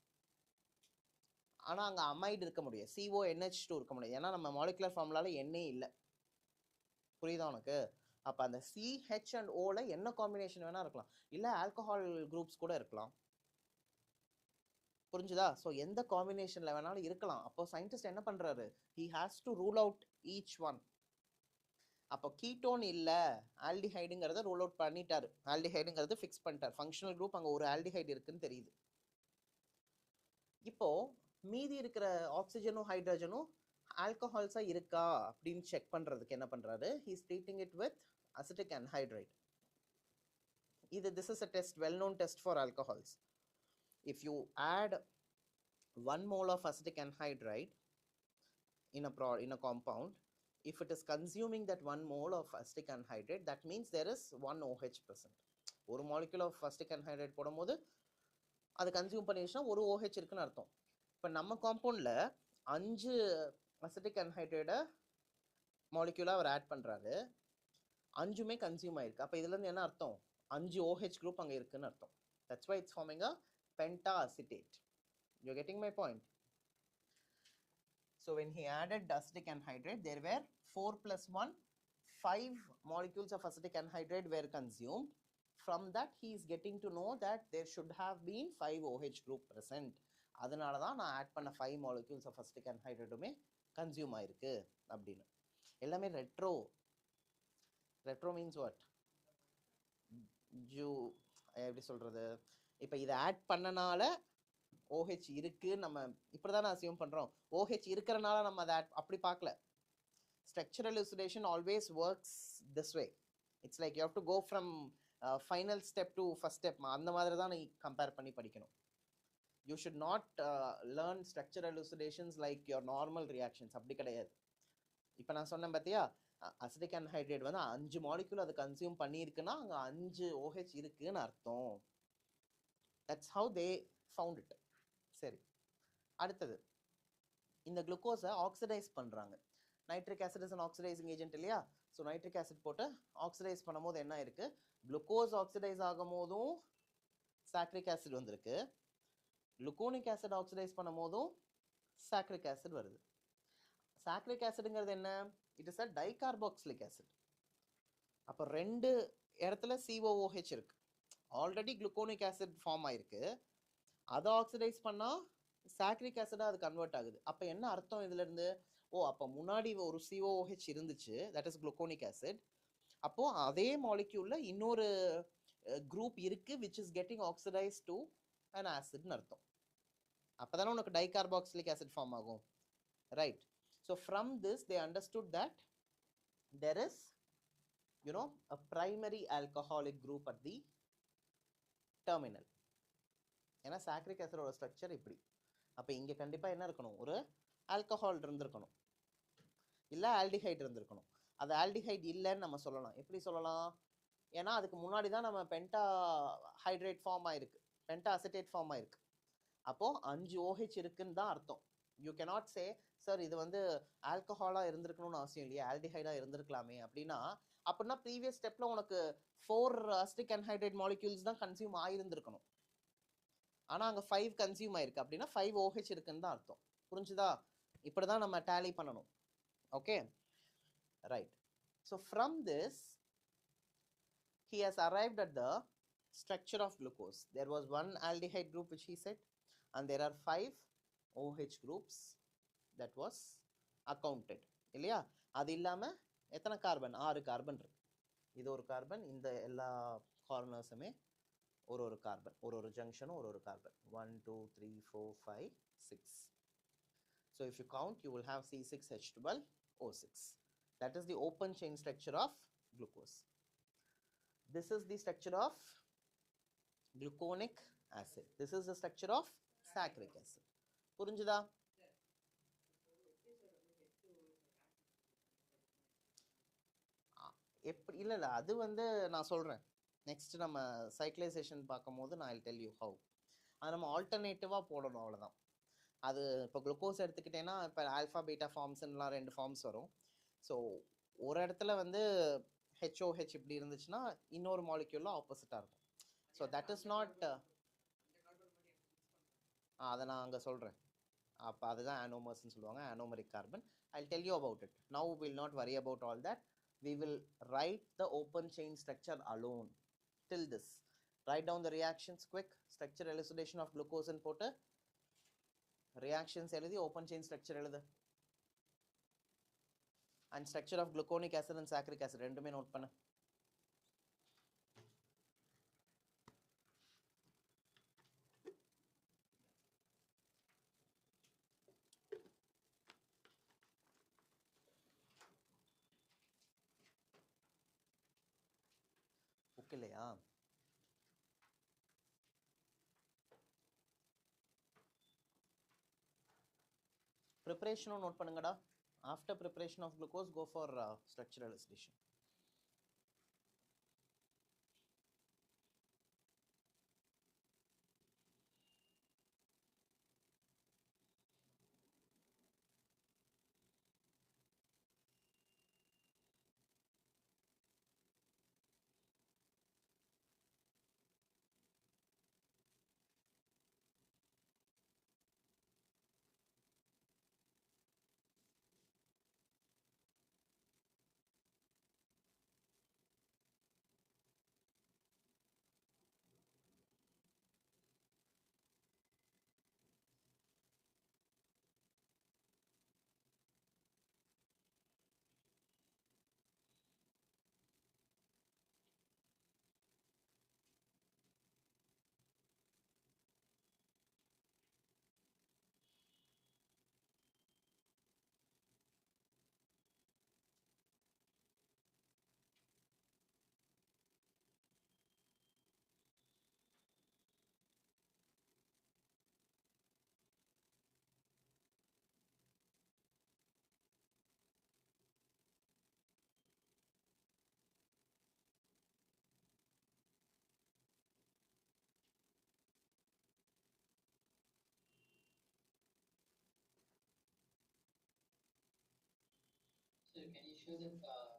ஆனால் அங்கே அமைடு இருக்க முடியாது, CONH2 இருக்க முடியாது, ஏன்னா நம்ம மாலிகுலர் ஃபார்முலாவில் எண்ணே இல்லை. புரியுதா உனக்கு? அப்போ அந்த CH அண்ட் ஓவில் என்ன காம்பினேஷன் வேணால் இருக்கலாம், இல்லை ஆல்கஹால் குரூப்ஸ் கூட இருக்கலாம். புரிஞ்சுதா? ஸோ எந்த காம்பினேஷனில் வேணாலும் இருக்கலாம். அப்போ சயின்டிஸ்ட் என்ன பண்ணுறாரு, he has to rule out each one. அப்போ கீட்டோன் இல்லை ஆல்டிஹைடுங்கிறத ரூல் அவுட் பண்ணிட்டாரு, ஆல்டிஹைடுங்கிறது ஃபிக்ஸ் பண்ணிட்டார். ஃபங்க்ஷனல் குரூப் அங்கே ஒரு ஆல்டிஹைடு இருக்குன்னு தெரியுது. இப்போது மீதி இருக்கிற ஆக்சிஜனும் ஹைட்ரஜனும் ஆல்கஹால்ஸாக இருக்கா அப்படின்னு செக் பண்ணுறதுக்கு என்ன பண்ணுறாரு, he is treating it with acetic anhydride. This is a test, well-known test for alcohols. If you add 1 mole of acetic anhydride in a compound, if it is consuming that 1 mole of acetic anhydride, that means there is 1 OH present. ஒரு molecule of acetic anhydride போடும்போது அது consume பண்ணிடுச்சுன்னா ஒரு OH இருக்குன்னு அர்த்தம். இப்போ நம்ம காம்பவுண்டில் 5 acetic அன்ஹைட்ரேட்டை மாலிக்யூலாக அவர் add பண்ணுறாரு, 5மே consume ஆயிருக்கு. அப்போ இதுலேருந்து என்ன அர்த்தம், 5 OH குரூப் அங்கே இருக்குன்னு அர்த்தம். That's why it's forming a penta acetate. You getting my point? So when he added acetic anhydride, there were 4 + 1, 5 molecules of acetic anhydride were consumed. From that he is getting to know that there should have been 5 OH group present. அதனால தான் நான் add பண்ண 5 molecules of acetic anhydride consume ஆயிருக்கு அப்படின்னு. எல்லாமே retro. Retro means what? எப்படி சொல்கிறது, இப்போ இதை ஆட் பண்ணனால OH இருக்குது நம்ம இப்படி தானே அசியூம் பண்ணுறோம். OH இருக்கிறனால நம்ம அதை அப்படி பார்க்கல. Structural elucidation always works this way. It's like you have to go from final step to first step. அந்த மாதிரி தான் நீ கம்பேர் பண்ணி படிக்கணும். You should not learn structural elucidations like your normal reactions. அப்படி கிடையாது. இப்போ நான் சொன்னேன் பார்த்தியா, அசிட்டிக் அன்ஹைட்ரேட் வந்து 5 மாலிக்யூல் அதை கன்சியூம் பண்ணியிருக்குன்னா அங்கே 5 OH இருக்குன்னு அர்த்தம். That's how they found it. சரி, அடுத்தது இந்த குளுக்கோஸை ஆக்சிடைஸ் பண்ணுறாங்க. Nitric acid is an oxidizing agent இல்லையா? ஸோ நைட்ரிக் ஆசிட் போட்டு ஆக்சிடைஸ் பண்ணும்போது என்ன இருக்குது, குளுக்கோஸ் ஆக்சிடைஸ் ஆகும் போதும் சாக்ரிக் ஆசிட் வந்திருக்கு, குளுக்கோனிக் ஆசிட் ஆக்சிடைஸ் பண்ணும் போதும் சாக்ரிக் ஆசிட் வருது. சாக்ரிக் ஆசிடுங்கிறது என்ன, it is a dicarboxylic acid. அப்போ 2 இடத்துல COOH இருக்கு. ஆல்ரெடி குளுக்கோனிக் ஆசிட் ஃபார்ம் ஆயிருக்கு, அதை ஆக்சிடைஸ் பண்ணால் சாக்ரிக் ஆசிடாக அது கன்வெர்ட் ஆகுது. அப்போ என்ன அர்த்தம் இதுலேருந்து, அப்போ முன்னாடி ஒரு COOH இருந்துச்சு, தட் இஸ் குளுக்கோனிக் ஆசிட். அப்போது அதே மாலிக்யூலில் இன்னொரு குரூப் இருக்குது which is getting oxidise to an ஆசிட்னு அர்த்தம். அப்போ தானே உனக்கு டைகார்பாக்சிலிக் ஆசிட் ஃபார்ம் ஆகும், right? So from this they understood that there is a primary alcoholic group at the terminal. ஏன்னா சாக்ரிக் ஆசிடோட ஸ்ட்ரக்சர் இப்படி. அப்போ இங்கே கண்டிப்பாக என்ன இருக்கணும், ஒரு ஆல்கஹால் இருந்திருக்கணும், இல்லை ஆல்டிஹைட் இருந்திருக்கணும். அது ஆல்டிஹைட் இல்லைன்னு நம்ம சொல்லலாம். எப்படி சொல்லலாம், ஏன்னா அதுக்கு முன்னாடி தான் நம்ம பென்டா ஹைட்ரேட் ஃபார்ம் ஆயிருக்கு, பென்டா அசிட்டேட் ஃபார்ம் ஆயிருக்கு. அப்போது 5 OH இருக்குன்னு தான் அர்த்தம். யூ கேனாட் சே சார் இது வந்து ஆல்கஹாலாக இருந்திருக்கணும்னு அவசியம் இல்லையா, ஆல்டிஹைடாக இருந்திருக்கலாமே அப்படின்னா, அப்படின்னா ப்ரீவியஸ் ஸ்டெப்பில் உனக்கு 4 அசிட்டிக் அன்ஹைட்ரேட் மாலிக்யூல்ஸ் தான் கன்சியூம் ஆயிருந்திருக்கணும். ஆனால் அங்கே 5 கன்சியூம் ஆயிருக்கு அப்படின்னா 5 OH இருக்குன்னு தான் அர்த்தம். புரிஞ்சுதா? இப்படி தான் நம்ம டேலி பண்ணணும். Okay, right. So from this he has arrived at the structure of glucose. There was one aldehyde group which he said, and there are 5 OH groups that was accounted. இல்லையா? அது இல்லாமல் எத்தனை கார்பன்? 6 கார்பன் இருக்கு. இது ஒரு carbon, இந்த எல்லா கார்னர்ஸுமே ஒரு கார்பன், ஒரு ஜங்ஷனும் ஒரு carbon. 1 2 3 4 5 6. So if you count, you will have C6H12O6. That is the open chain structure of glucose. This is the structure of gluconic acid. This is the structure of saccharic acid. புரிஞ்சுதா? எப்படி இல்லை இல்லை, அது வந்து நான் சொல்கிறேன் next நம்ம சைக்ளைசேஷன் பார்க்கும்போது நான் டெல் யூ ஹவு. அது நம்ம ஆல்டர்னேட்டிவாக போடணும், அவ்வளோதான். அது இப்போ குளுக்கோஸ் எடுத்துக்கிட்டேன்னா இப்போ ஆல்ஃபா பீட்டா ஃபார்ம்ஸ்லாம் 2 ஃபார்ம்ஸ் வரும். ஸோ ஒரு இடத்துல வந்து HOH இப்படி இருந்துச்சுன்னா இன்னொரு மாலிக்யூலில் ஆப்போசிட்டாக இருக்கும். ஸோ தட் இஸ் நாட், அதை நான் அங்கே சொல்கிறேன். அப்போ அதுதான் ஆனோமர்ஸ்ன்னு சொல்லுவாங்க, ஆனோமரிக் carbon. I'll tell you about it. Now we'll not worry about all that. We will write the open chain structure alone till this. Write down the reactions quick. Structure elucidation of glucose and போட்டு reactions எழுதி open chain structure எழுது. And structure of gluconic acid and saccharic acid ரெண்டுமே note பண்ணு. Book இல்லையா? ப்ரிப்பரேஷனும் note பண்ணுங்கடா. After preparation of glucose go for structure elucidation. So can you show the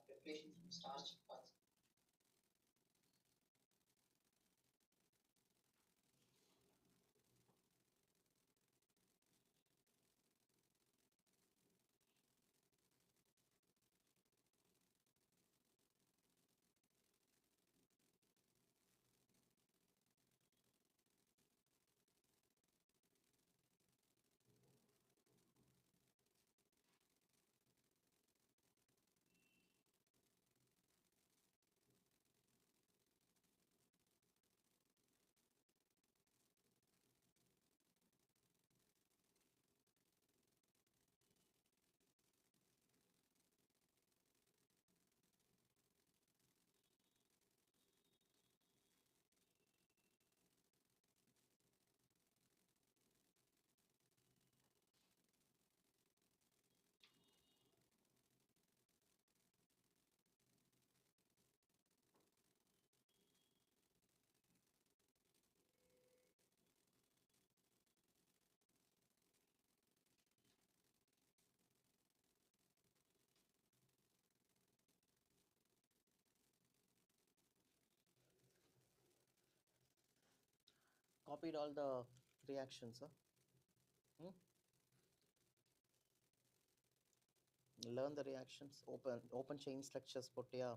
preparation from starch once? copied all the reactions, huh? Learn the reactions, open chain structures போட்டியா?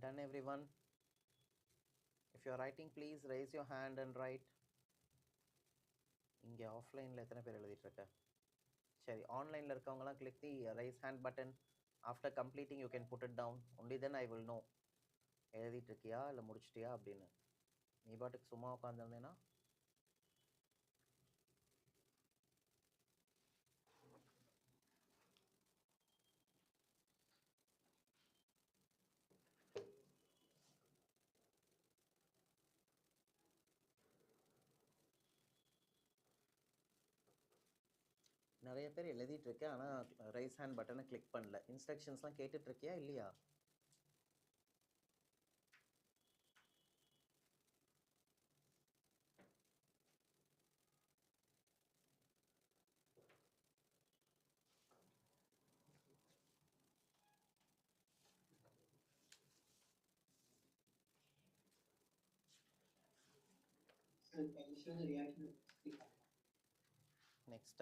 Done, everyone? If you're writing, please raise your hand and write. இங்கே ஆஃப்லைனில் எத்தனை பேர் எழுதிட்டு இருக்க? சரி, ஆன்லைனில் இருக்கவங்கலாம் click the raise hand button. After completing, you can put it down. Only then I will know எழுதிட்டு இருக்கியா இல்லை முடிச்சிட்டியா அப்படின்னு. நீ பாட்டுக்கு சும்மா உட்காந்துருந்தேன்னா நிறைய பேர் எழுதிட்டு இருக்கேன், ஆனால் ரைஸ் ஹேண்ட் பட்டனை கிளிக் பண்ணல. இன்ஸ்ட்ரக்ஷன்ஸ்லாம் கேட்டுட்டு இருக்கியா இல்லையா? Can you show the reaction with the compound? Next,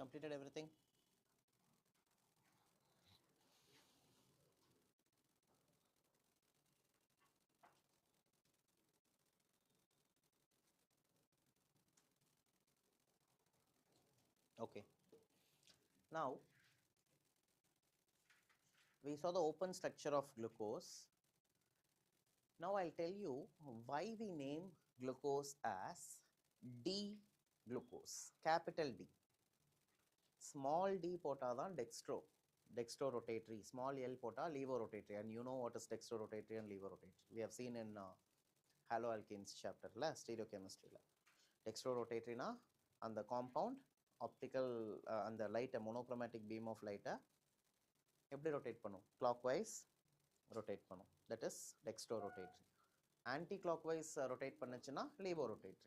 Completed everything? Okay. Now, we saw the open structure of glucose. Now, I'll tell you why we name glucose as D-glucose, capital D. Small d போட்டாதான் dextrorotatory, small l போட்டா levorotatory, and you know what is dextrorotatory and levorotatory. We have seen in haloalkanes chapter la stereochemistry la. Dextrorotatory na and the compound optical and the light monochromatic beam of light எப்படி rotate பண்ணும், clockwise rotate பண்ணும், that is dextrorotatory. Anti clockwise rotate பண்ணுச்சுன்னா levorotatory.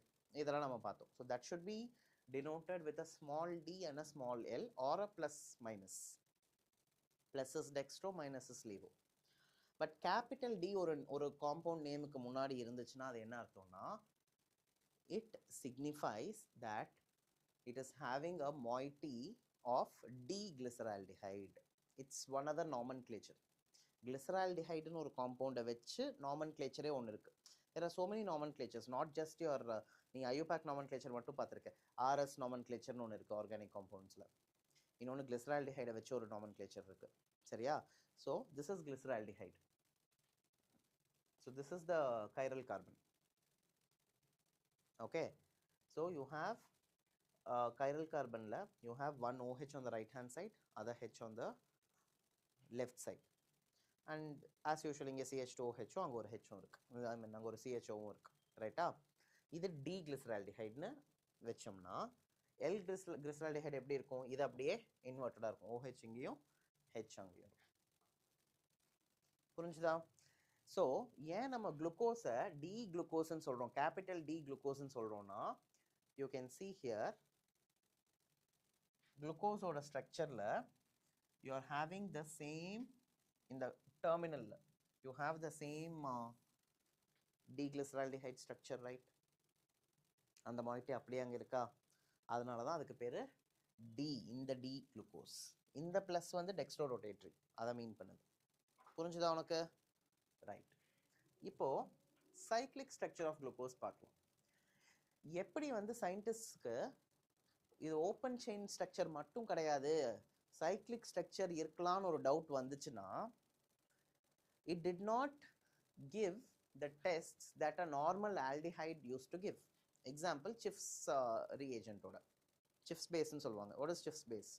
இதெல்லாம் நம்ம பார்த்தோம். So that should be denoted with a small d and a small l or a plus minus. Plus is dextro, minus is levo. But capital D ஒரு compound nameக்கு முன்னாடி இருந்துச்சுன்னா அது என்ன அர்த்தம்னா, it signifies that it is having a moiety of D-glyceraldehyde. It's one other nomenclature. Glyceraldehyde னு ஒரு compound வச்சு nomenclature ஒன்று இருக்கு. There are so many nomenclatures, not just your நீ IUPAC nomenclature மட்டும் பார்த்துருக்க. RS nomenclature னு ஒன்று இருக்கு organic compoundsல. இன்னொன்று glyceraldehyde வச்சு ஒரு nomenclature இருக்கு. சரியா? So this is glyceraldehyde. So this is the chiral carbon. Okay. So you have chiral carbon la you have one OH on the right hand side, other H on the left side. And as usual இங்கே CH2OH அங்கே ஒரு H இருக்கு, I mean அங்கே ஒரு CHO இருக்கு, ரைட்டா? இது D-glyceraldehyde வச்சோம்னா L-glyceraldehyde எப்படி இருக்கும்? இது அப்படியே இன்வெர்ட்டடாக இருக்கும், OH இங்கேயும் H அங்கேயும். புரிஞ்சுதா? ஸோ ஏன் நம்ம குளுக்கோஸை D-glucoseன்னு சொல்கிறோம், கேபிட்டல் D-glucoseன்னு சொல்கிறோம்னா, you can see here glucoseோட ஸ்ட்ரக்சரில் you are having the same in the terminal, you have the same D-glyceraldehyde structure, right? அந்த moiety அப்படியே அங்கே இருக்கா, அதனால தான் அதுக்கு பேர் D, இந்த D-glucose. இந்த ப்ளஸ் வந்து dextrorotatory, அதை மீன் பண்ணுது. புரிஞ்சுதா உனக்கு? ரைட். இப்போ சைக்ளிக் ஸ்ட்ரக்சர் ஆஃப் குளுக்கோஸ் பார்க்கலாம். எப்படி வந்து சயின்டிஸ்ட்க்கு இது ஓப்பன் செயின் ஸ்ட்ரக்சர் மட்டும் கிடையாது, சைக்ளிக் ஸ்ட்ரக்சர் இருக்கலாம்னு ஒரு டவுட் வந்துச்சுன்னா, it did not give the tests that a normal aldehyde used to give. Example, Schiff's reagent ஓட Schiff's base ன்னு சொல்லுவாங்க. What is Schiff's base?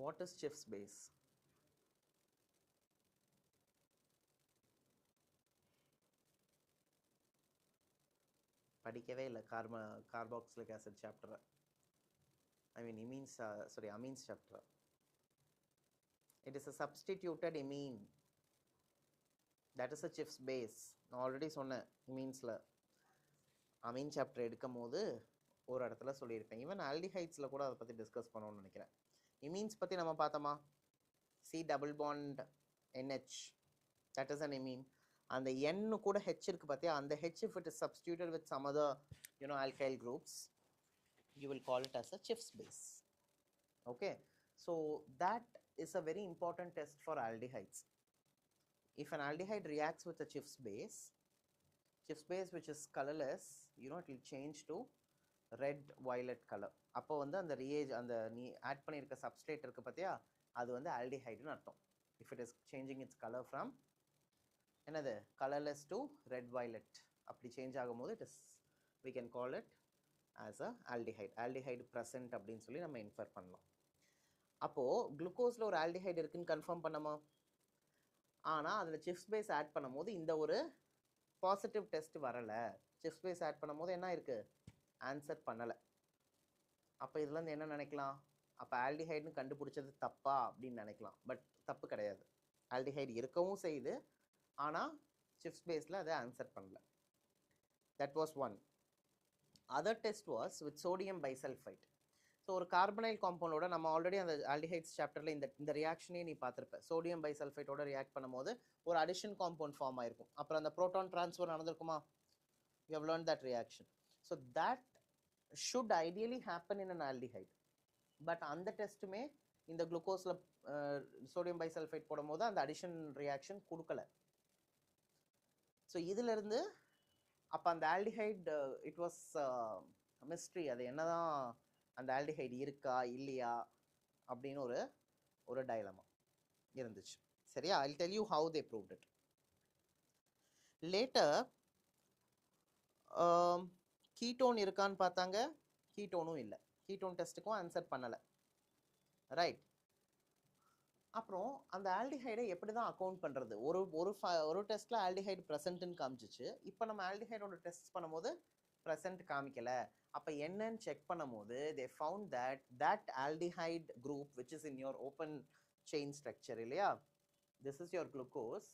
What is Schiff's base? படிக்கவே இல்லை carboxylic acid chapter, I mean amines, sorry, amines chapter. It is a substituted amine, that is a Schiff's base. நான் already சொன்னேன் amines-ல amine chapter எடுக்கும் போது ஒரு இடத்துல சொல்லியிருப்பேன். ஈவன் ஆல்டிஹைட்ஸில் கூட அதை பற்றி டிஸ்கஸ் பண்ணணும்னு நினைக்கிறேன். இமீன்ஸ் பற்றி நம்ம பார்த்தோமா, C double bond NH, that is an amine. அந்த N கூட H இருக்கு பார்த்தியா, அந்த H if it is substituted with some other alkyl groups, you will call it as a Schiff's base. Okay, so that is a very important test for aldehydes. If an aldehyde reacts with a Schiff's base which is colorless, it will change to red violet color. அப்போ வந்து அந்த அந்த நீ add பண்ணியிருக்க substrate இருக்கு பார்த்தியா, அது வந்து ஆல்டிஹைடுன்னு அர்த்தம். if it is changing its color from என்னது colorless to red violet, அப்படி சேஞ்ச் ஆகும்போது it is, we can call it as a aldehyde present அப்படின்னு சொல்லி நம்ம இன்ஃபர் பண்ணலாம். அப்போது குளுக்கோஸில் ஒரு ஆல்டிஹைடு இருக்குன்னு கன்ஃபார்ம் பண்ணமா, ஆனால் அதில் சிப்ஸ் பேஸ் ஆட் பண்ணும்போது இந்த ஒரு பாசிட்டிவ் டெஸ்ட் வரலை. சிப்ஸ் பேஸ் ஆட் பண்ணும்போது என்ன இருக்குது, ஆன்சர் பண்ணலை. அப்போ இதுலேருந்து என்ன நினைக்கலாம், அப்போ ஆல்டிஹைடுன்னு கண்டுபிடிச்சது தப்பா அப்படின்னு நினைக்கலாம். பட் தப்பு கிடையாது, ஆல்டிஹைடு இருக்கவும் செய்யுது, ஆனால் சிப்ஸ் பேஸில் அதை ஆன்சர் பண்ணல. That was one. Other test was with sodium bisulphite. So ஒரு கார்பனைல் காம்பவுண்டோட நம்ம ஆல்ரெடி அந்த ஆல்டிஹைட்ஸ் சாப்டரில் இந்த ரியாக்ஷனே நீ பார்த்துருப்ப. சோடியம் பைசல்ஃபைட்டோட ரியாக்ட் பண்ணும்போது ஒரு அடிஷன் காம்பவுண்ட் ஃபார்ம் ஆயிருக்கும், அப்புறம் அந்த ப்ரோட்டான் ட்ரான்ஸ்ஃபர் நடந்திருக்குமா, You have learned that reaction. So that should ideally happen in an aldehyde. But அந்த டெஸ்ட்டுமே இந்த குளுக்கோஸில் சோடியம் பைசல்ஃபைட் போடும்போது அந்த அடிஷன் ரியாக்ஷன் கொடுக்கல. ஸோ இதிலிருந்து அப்போ அந்த ஆல்டிஹைட் இட் வாஸ் மிஸ்ட்ரி. அது என்னதான் அந்த ஆல்டிஹைட் இருக்கா இல்லையா அப்படின்னு ஒரு டைலமா இருந்துச்சு. சரியா? I'll tell you how they proved it. Later ketone இருக்கான்னு பார்த்தாங்க, கீட்டோனும் இல்லை. கீட்டோன் டெஸ்ட்டுக்கும் ஆன்சர் பண்ணலை. ரைட். அப்புறம் அந்த ஆல்டிஹைடை எப்படி தான் அக்கௌண்ட் பண்ணுறது? ஒரு டெஸ்ட்டில் ஆல்டிஹைடு ப்ரெசென்ட்னு காமிச்சிச்சு. இப்போ நம்ம ஆல்டிஹைடோட டெஸ்ட் பண்ணும்போது ப்ரெசென்ட் காமிக்கல. அப்போ என்னன்னு செக் பண்ணும்போது they found that aldehyde group which is in your open chain structure இல்லையா, this is your glucose.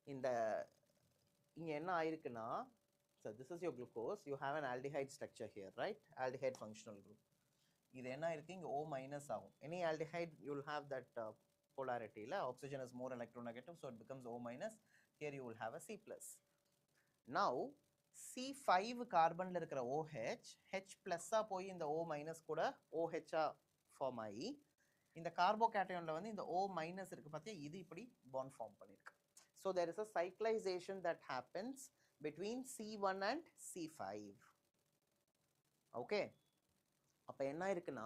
இந்த இங்கே என்ன ஆயிருக்குன்னா, so this is your glucose, you have an aldehyde structure here, right? Aldehyde functional group. இது என்ன இருக்கு, இங்கே O minus ஆகும். Any aldehyde you will have that polarity இல்ல, oxygen is more electronegative, so it becomes O minus. Here you will have a C plus. Now C5 கார்பன்ல இருக்கிற OH H plus போய் இந்த O minus கூட OH form ஆகி இந்த கார்போகேட்டயோன்ல வந்து இந்த O minus இருக்கு பார்த்தியா, இது இப்படி பாண்ட் ஃபார்ம் பண்ணிருக்கு. So there is a cyclization that happens between C1 and C5. Okay. அப்போ என்ன இருக்குன்னா,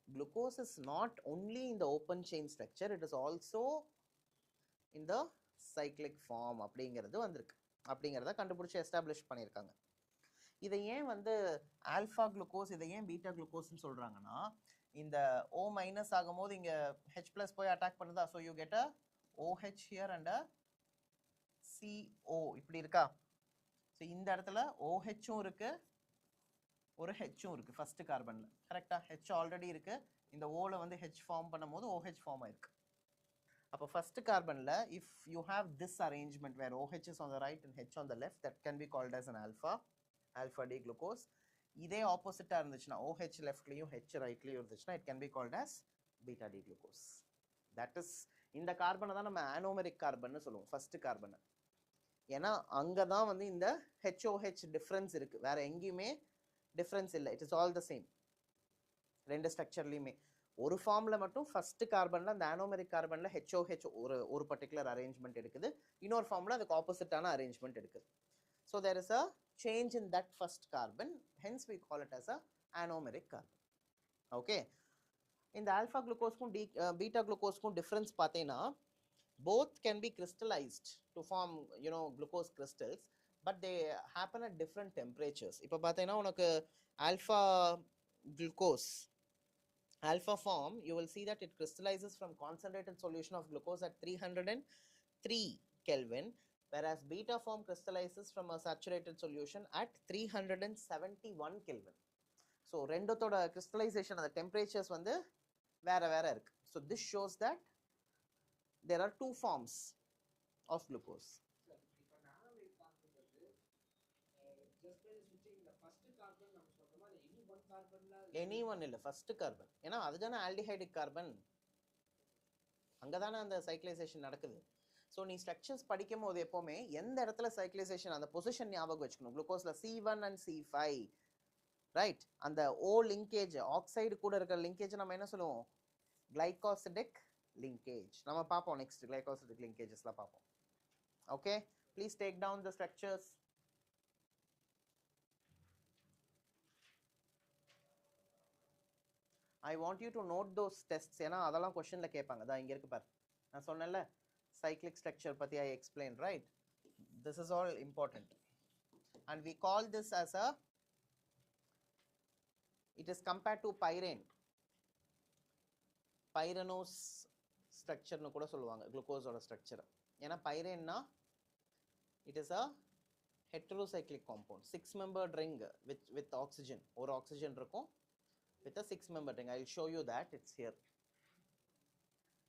glucose is not only in the open chain structure, it is also in the cyclic form அப்படிங்கிறது வந்திருக்கு. அப்படிங்கிறத கண்டுபிடிச்சி எஸ்டாப்ளிஷ் பண்ணியிருக்காங்க. இதை ஏன் வந்து ஆல்ஃபா குளுக்கோஸ், இதை ஏன் பீட்டா குளுக்கோஸ்ன்னு சொல்கிறாங்கன்னா, இந்த O மைனஸ் ஆகும்போது இங்கே H ப்ளஸ் போய் அட்டாக் பண்ணுதா, so you get a OH here and a CO இப்படி இருக்கா. ஸோ இந்த இடத்துல OHும் இருக்கு, ஒரு ஹெச்சும் இருக்கு ஃபர்ஸ்ட் கார்பன்ல. கரெக்டா? ஹெச் ஆல்ரெடி இருக்கு, இந்த ஓல வந்து ஹெச் ஃபார்ம் பண்ணும்போது OH ஃபார்ம் ஆயிருக்கு. அப்போ ஃபர்ஸ்ட் கார்பன்ல if you have this arrangement where OH is on the right and H on the left, that can be called as an alpha D glucose. இதே ஆப்போசிட்டா இருந்துச்சுன்னா, OH லெஃப்ட்லயும் H ரைட்லயும் இருந்துச்சுன்னா, it can be called as beta D glucose. That is, இந்த கார்பனை தான் நம்ம ஆனோமெரிக் carbon சொல்லுவோம், first carbon. ஏன்னா அங்கே தான் வந்து இந்த HOH டிஃப்ரென்ஸ் இருக்கு, வேற எங்கேயுமே டிஃப்ரென்ஸ் இல்லை. It is all the same. ரெண்டு ஸ்ட்ரக்சர்லையுமே ஒரு ஃபார்ம்ல மட்டும் ஃபர்ஸ்ட் கார்பன்ல அந்த ஆனோமெரிக் கார்பன்ல HOH ஒரு பர்டிகுலர் அரேஞ்ச்மெண்ட் எடுக்குது, இன்னொரு ஃபார்ம்ல அதுக்கு ஆப்போசிட்டான அரேஞ்ச்மெண்ட் எடுக்குது. So there is a change in that first carbon, hence we call it as a anomeric carbon. Okay. இந்த ஆல்ஃபா குளுக்கோஸ்க்கும் பீட்டா குளுக்கோஸ்க்கும் டிஃப்ரென்ஸ் பார்த்தீங்கன்னா, both can be crystallized to form glucose crystals, but they happen at different temperatures. இப்போ பார்த்தீங்கன்னா உனக்கு alpha glucose, alpha form, you will see that it crystallizes from concentrated solution of glucose at 303 Kelvin, whereas beta form crystallizes from a saturated solution at 371 Kelvin. So ரெண்டத்தோட crystallization அந்த temperatures வந்து வேற வேற இருக்கு. So this shows that there are two forms of glucose. Any one இல்ல, first carbon. ஏன்னா அதுதானே aldehydic carbon, அங்கதானே அந்த சைக்ளைசேஷன் நடக்குது. ஸோ நீ ஸ்ட்ரக்சர்ஸ் படிக்கும் போது எப்பவுமே எந்த இடத்துல சைக்ளைசேஷன், அந்த பொசிஷன் ஞாபகம் வச்சுக்கணும். குளுக்கோஸ்ல C1 and C5, ரைட்? அந்த O லிங்கேஜ், ஆக்சைடு கூட இருக்கிற லிங்கேஜ் நம்ம என்ன சொல்லுவோம், கிளைகாசிடிக் linkage. நம்ம பார்ப்போம் நெக்ஸ்ட் glycosidic linkagesலாம் பார்ப்போம். Okay, please take down the structures. I want you to note those tests. ஏன்னா அதெல்லாம் கொஸ்டின்ல கேட்பாங்க. தான் இங்க இருக்கு பாரு, நான் சொன்னேன்ல cyclic structure பத்தி I explained, right? This is all important and we call this as a, it is compared to pyranose ஸ்ட்ரக்சர்னு கூட சொல்லுவாங்க குளுக்கோஸோட ஸ்ட்ரக்சர். ஏன்னா பைரேன்னா it is a heterocyclic compound, 6-membered ring with oxygen. ஒரு ஆக்சிஜன் இருக்கும் with a 6-membered ring. I will show you that, it's here.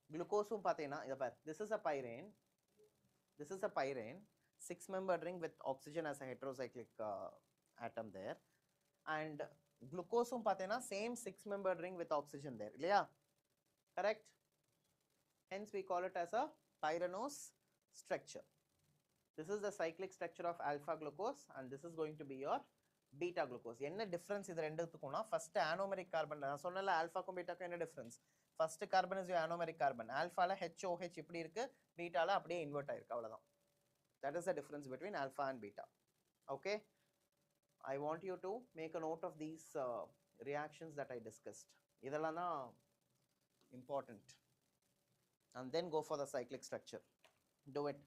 குளுக்கோஸும் பார்த்தீங்கன்னா இதை பாரு, this is a pyrene, 6-membered ring with oxygen as a heterocyclic atom there, and குளுக்கோஸும் பார்த்தீங்கன்னா same 6-membered ring with oxygen there இல்லையா, correct? Hence we call it as a pyranose structure. This is the cyclic structure of alpha glucose and this is going to be your beta glucose. என்ன difference இது ரெண்டுத்துக்கும்னா first anomeric carbon நான் சொன்னல ஆல்ஃபாக்கும் பீட்டாக்கும் என்ன difference? First carbon is your anomeric carbon. ஆல்ஃபால HOH இப்படி இருக்கு, பீட்டால அப்படியே invert ஆயிருக்கு, அவ்வளவுதான். That is the difference between alpha and beta. Okay, I want you to make a note of these reactions that I discussed. இதெல்லாம் தான் important. And then go for the cyclic structure. Do it.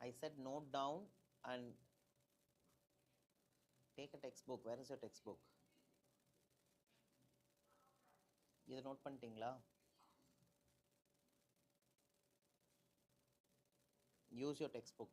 I said note down and take a textbook. Where is your textbook? இதை note பண்ணிட்டீங்களா? Use your textbook.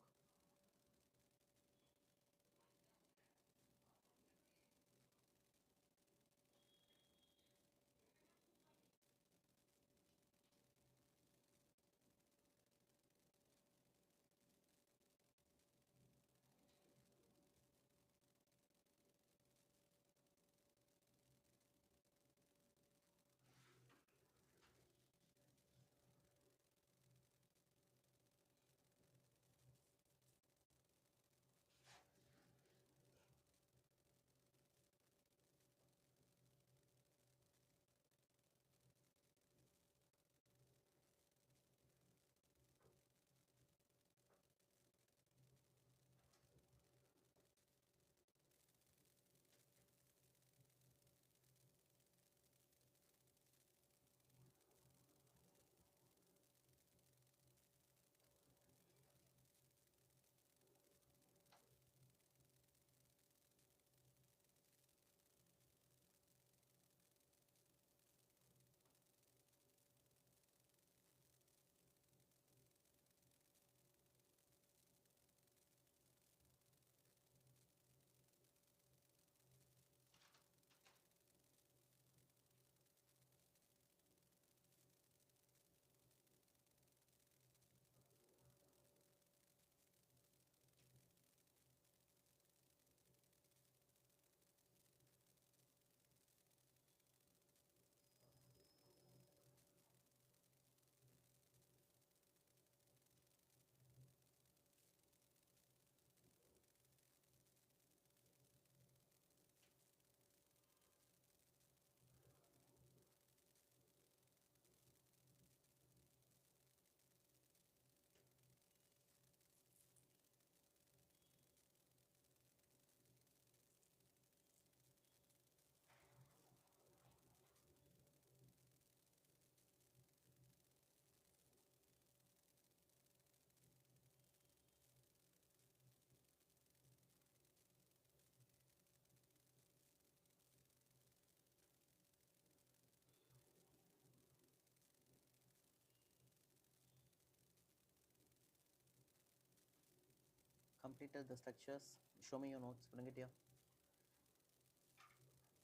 completed the structures. Show me your notes. Bring it here.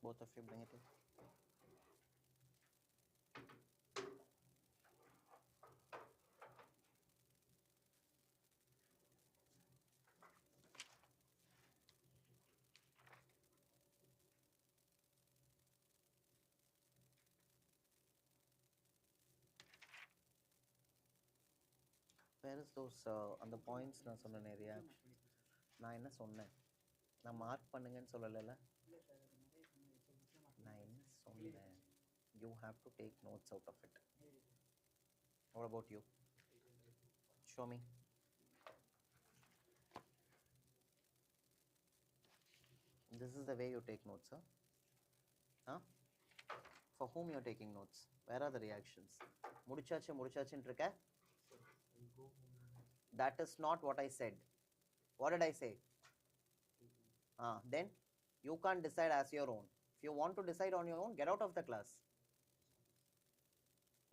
Both of you bring it here. Where is those on the points நான் சொன்னேனே reaction நான் என்ன சொன்னேன் நான் mark பண்ணுங்கன்னு சொல்லலைல நான் என்ன சொன்னேன் you have to take notes out of it. What about you? Show me. This is the way you take notes, huh? Huh? For whom you're taking notes? Where are the reactions? முடிச்சாச்சுன்னு இருக்க? That is not what I said. What did I say? Then you can't decide as your own. If you want to decide on your own, get out of the class.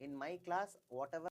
In my class, whatever.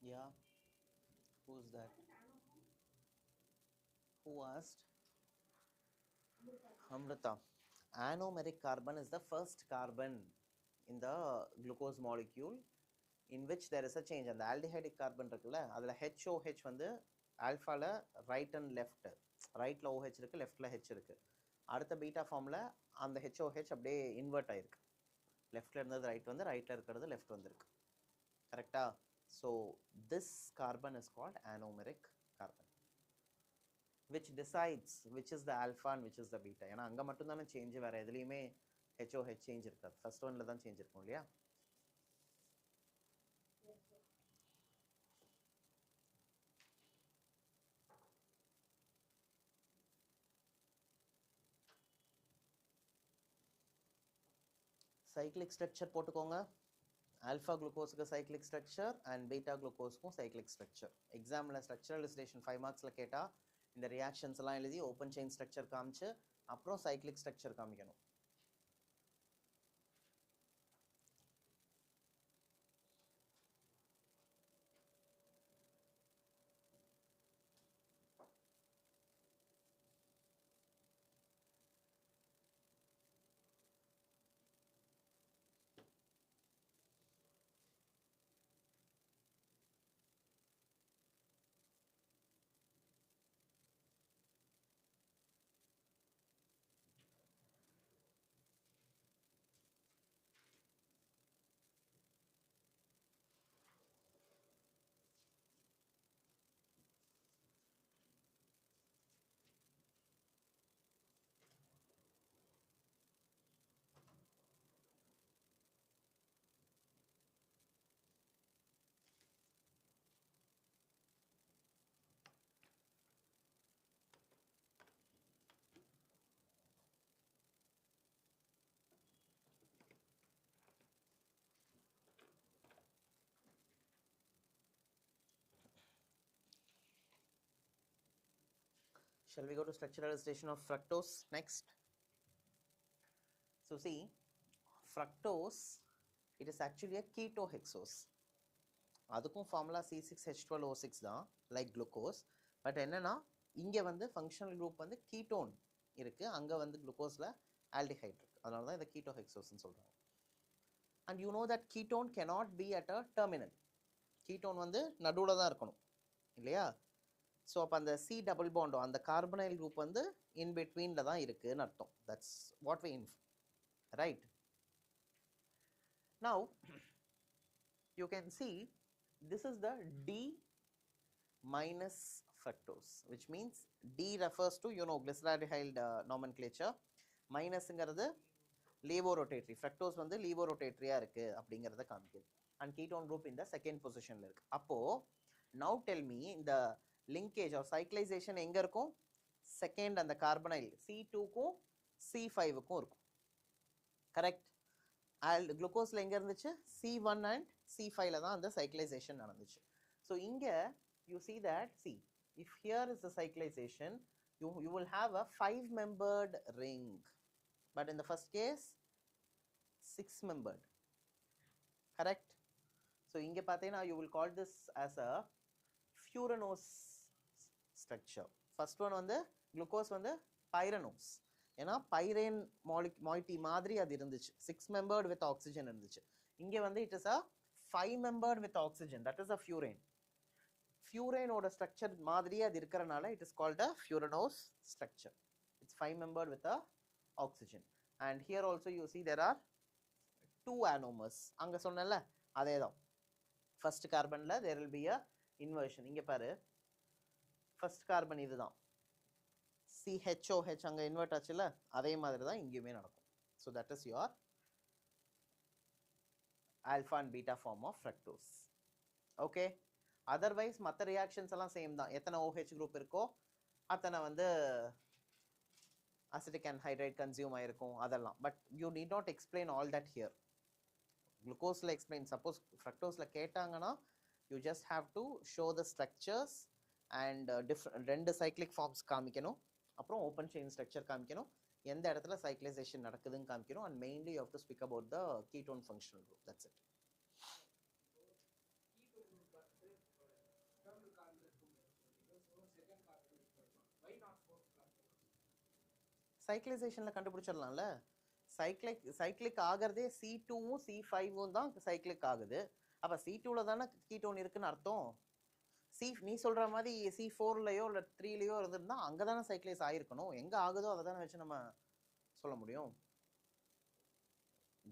Yeah. Who's that? Who asked? Amrita. anomeric carbon is the first carbon in the glucose molecule in which there is a change. And the aldehydic carbon இருக்குல்ல அதுல HOH வந்து ஆல்ஃபால right and left, ரைட்ல OH இருக்கு, லெஃப்ட்ல H இருக்கு. அடுத்த beta ஃபார்ம்ல அந்த HOH அப்படியே இன்வெர்ட் ஆயிருக்கு. லெஃப்ட்ல இருந்தது ரைட் வந்து, ரைட்ல இருக்கிறது லெஃப்ட் வந்திருக்கு. கரெக்டா? So this carbon is called anomeric carbon, which decides which is the alpha and which is the beta. ஏன்னா அங்க மட்டும் தானே சேஞ்ச், வேற எதுலையுமே HOH சேஞ்ச் இருக்காது. ஃபர்ஸ்ட் ஒன்ல தான் சேஞ்ச் இருக்கும் இல்லையா? cyclic structure போட்டுக்கோங்க. alpha glucose cyclic structure and beta glucose cyclic structure. எக்ஸாம்ல structural distillation 5 marksல கேட்டா இந்த reactions எல்லாம் எழுதி open chain structure காமிச்சு அப்புறம் cyclic structure காமிக்கணும். Shall we go to structural distillation of fructose next? So see, fructose, it is actually a ketohexose. அதுக்கும் formula C6H12O6 தான், லைக் குளுக்கோஸ். பட் என்னன்னா இங்கே வந்து ஃபங்க்ஷனல் குரூப் வந்து கீட்டோன் இருக்கு, அங்கே வந்து குளுக்கோஸில் ஆல்டிஹைட் இருக்கு. அதனால தான் இதை கீட்டோஹெக்சோஸ்ன்னு சொல்கிறாங்க. And you know that ketone cannot be at a terminal. Ketone வந்து நடுவில் தான் இருக்கணும் இல்லையா? ஸோ அப்போ அந்த C டபுள் பாண்டோ அந்த கார்பனைல் குரூப் வந்து இன் பிட்வீனில் தான் இருக்குன்னு அர்த்தம். That's what we infer, right? Now you can see this is the D minus fructose, which means D refers to, you know, glyceraldehyde nomenclature. மைனஸ்ங்கிறது levorotatory, fructose வந்து levorotatory-ஆ இருக்கு அப்படிங்கிறத காமிக்குது. and ketone group in the second positionல இருக்கு. அப்போ now tell me இந்த linkage or cyclization எங்க இருக்கும்? Second அந்த கார்பனைல் C2க்கும் C5க்கும் இருக்கும். கரெக்ட்? குளுக்கோஸ்ல எங்க இருந்துச்சு? C1 and C5ல தான் அந்த cyclization நடந்துச்சு. so இங்க you see that, see, if here is the cyclization, you will have a 5-membered ring, but in the first case 6-membered. correct? so இங்க பார்த்தீங்கன்னா you will call this as a furanose structure. first one வந்து glucose வந்து pyranose, ஏன்னா Biren mighty மாதிரி அது இருந்துச்சு, 6-membered with oxygen இருந்துச்சு. இங்கே வந்து it is a 5-membered with oxygen, that is a furane. ஃபியூரேனோட ஸ்ட்ரக்சர் மாதிரியே அது இருக்கிறனால it is called a furanose structure. it's 5-membered with a oxygen. and here also you see there are 2 anomers. அங்க சொன்னல அதே தான், ஃபர்ஸ்ட் கார்பன்ல there will be a inversion. இங்க பாரு, ஃபர்ஸ்ட் கார்பன் இதுதான், CHOH அங்க இன்வெர்ட் ஆச்சுல, அதே மாதிரி தான் இங்கேயுமே நடக்கும். so that is your alpha and beta form of fructose. okay, otherwise மற்ற ரியாக்ஷன்ஸ் எல்லாம் சேம் தான். எத்தனை OH குரூப் இருக்கோ அத்தனை வந்து அசிட்டிக் anhydride கன்சியூம் ஆயிருக்கும் அதெல்லாம். But you need not explain all that here. குளுக்கோஸில் எக்ஸ்பிளைன், சப்போஸ் ஃப்ரக்டோஸில் கேட்டாங்கன்னா you just have to show the structures and ரெண்டு சைக்ளிக் ஃபார்ம்ஸ் காமிக்கணும், அப்புறம் ஓப்பன் செயின் ஸ்ட்ரக்சர் காமிக்கணும், எந்த இடத்துல சைக்ளைசேஷன் நடக்குதுன்னு காமிக்கணும். And mainly you have to speak about the ketone functional group. That's it. சைக்ளைசேஷனில் கண்டுபிடிச்சிடலாம்ல. சைக்ளிக் ஆகிறதே C2வும் C5வும் தான் சைக்ளிக் ஆகுது. அப்போ C2வில் தானே கீட்டோன் இருக்குன்னு அர்த்தம். நீ சொல்கிற மாதிரி C4லையோ இல்லை 3லையோ இருந்திருந்தால் அங்கே தானே சைக்ளைஸ் ஆகிருக்கணும். எங்கே ஆகுதோ அதை தானே வச்சு நம்ம சொல்ல முடியும்.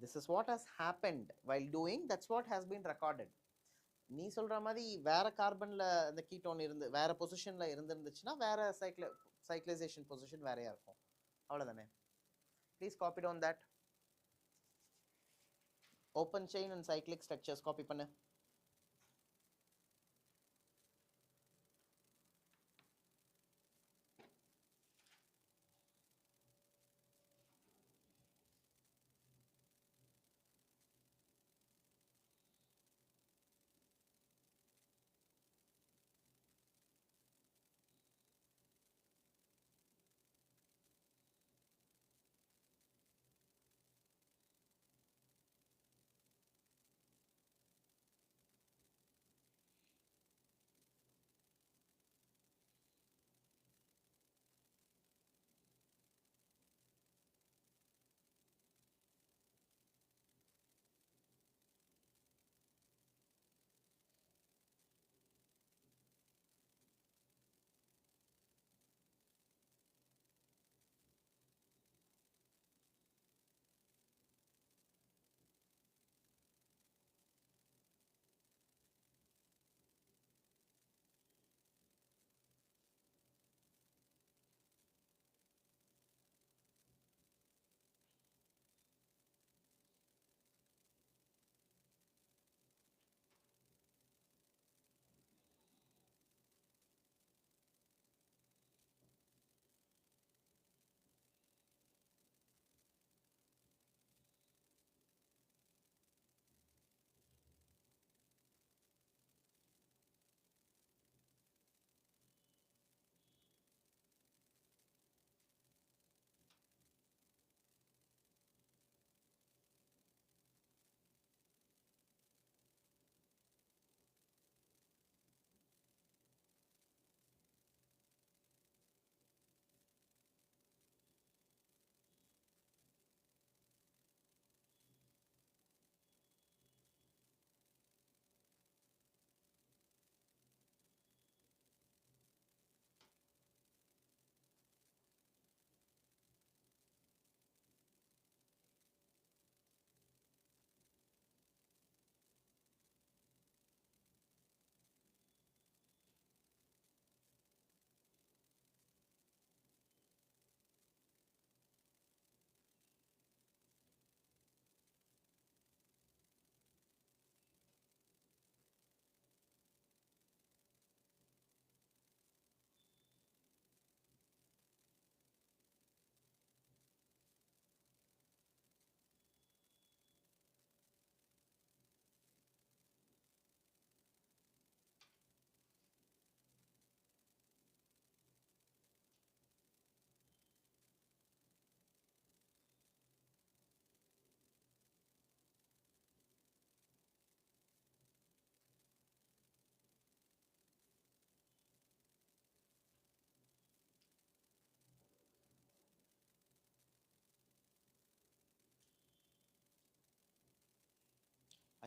This is what has happened while doing. That's what has been recorded. நீ சொல்கிற மாதிரி வேற கார்பனில் இந்த கீட்டோன் இருந்து வேற பொசிஷனில் இருந்துருந்துச்சுன்னா வேற சைக்ளைசேஷன் பொசிஷன் வேறையாக இருக்கும். அவ்வளோதானே. Please copy down that. Open chain and cyclic structures copy பண்ணு.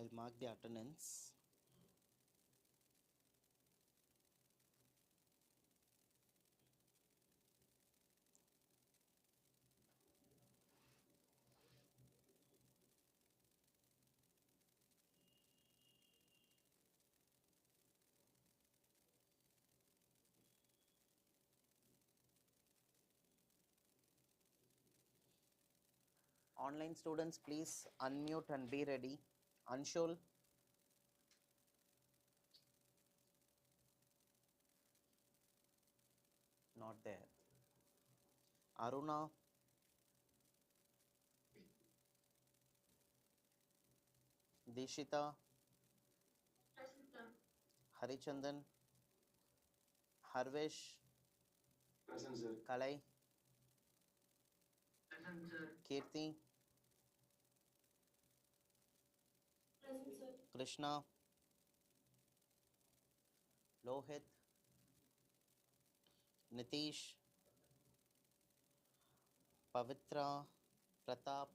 I'll mark the attendance. Online students, please unmute and be ready. Anshul. Not there. Aruna. Dishita. Harichandan. Harvesh. Present, sir. Kalai. Present, sir. Kirti. Present, sir. Krishna. Lohit. Nitish. Pavitra, Pratap,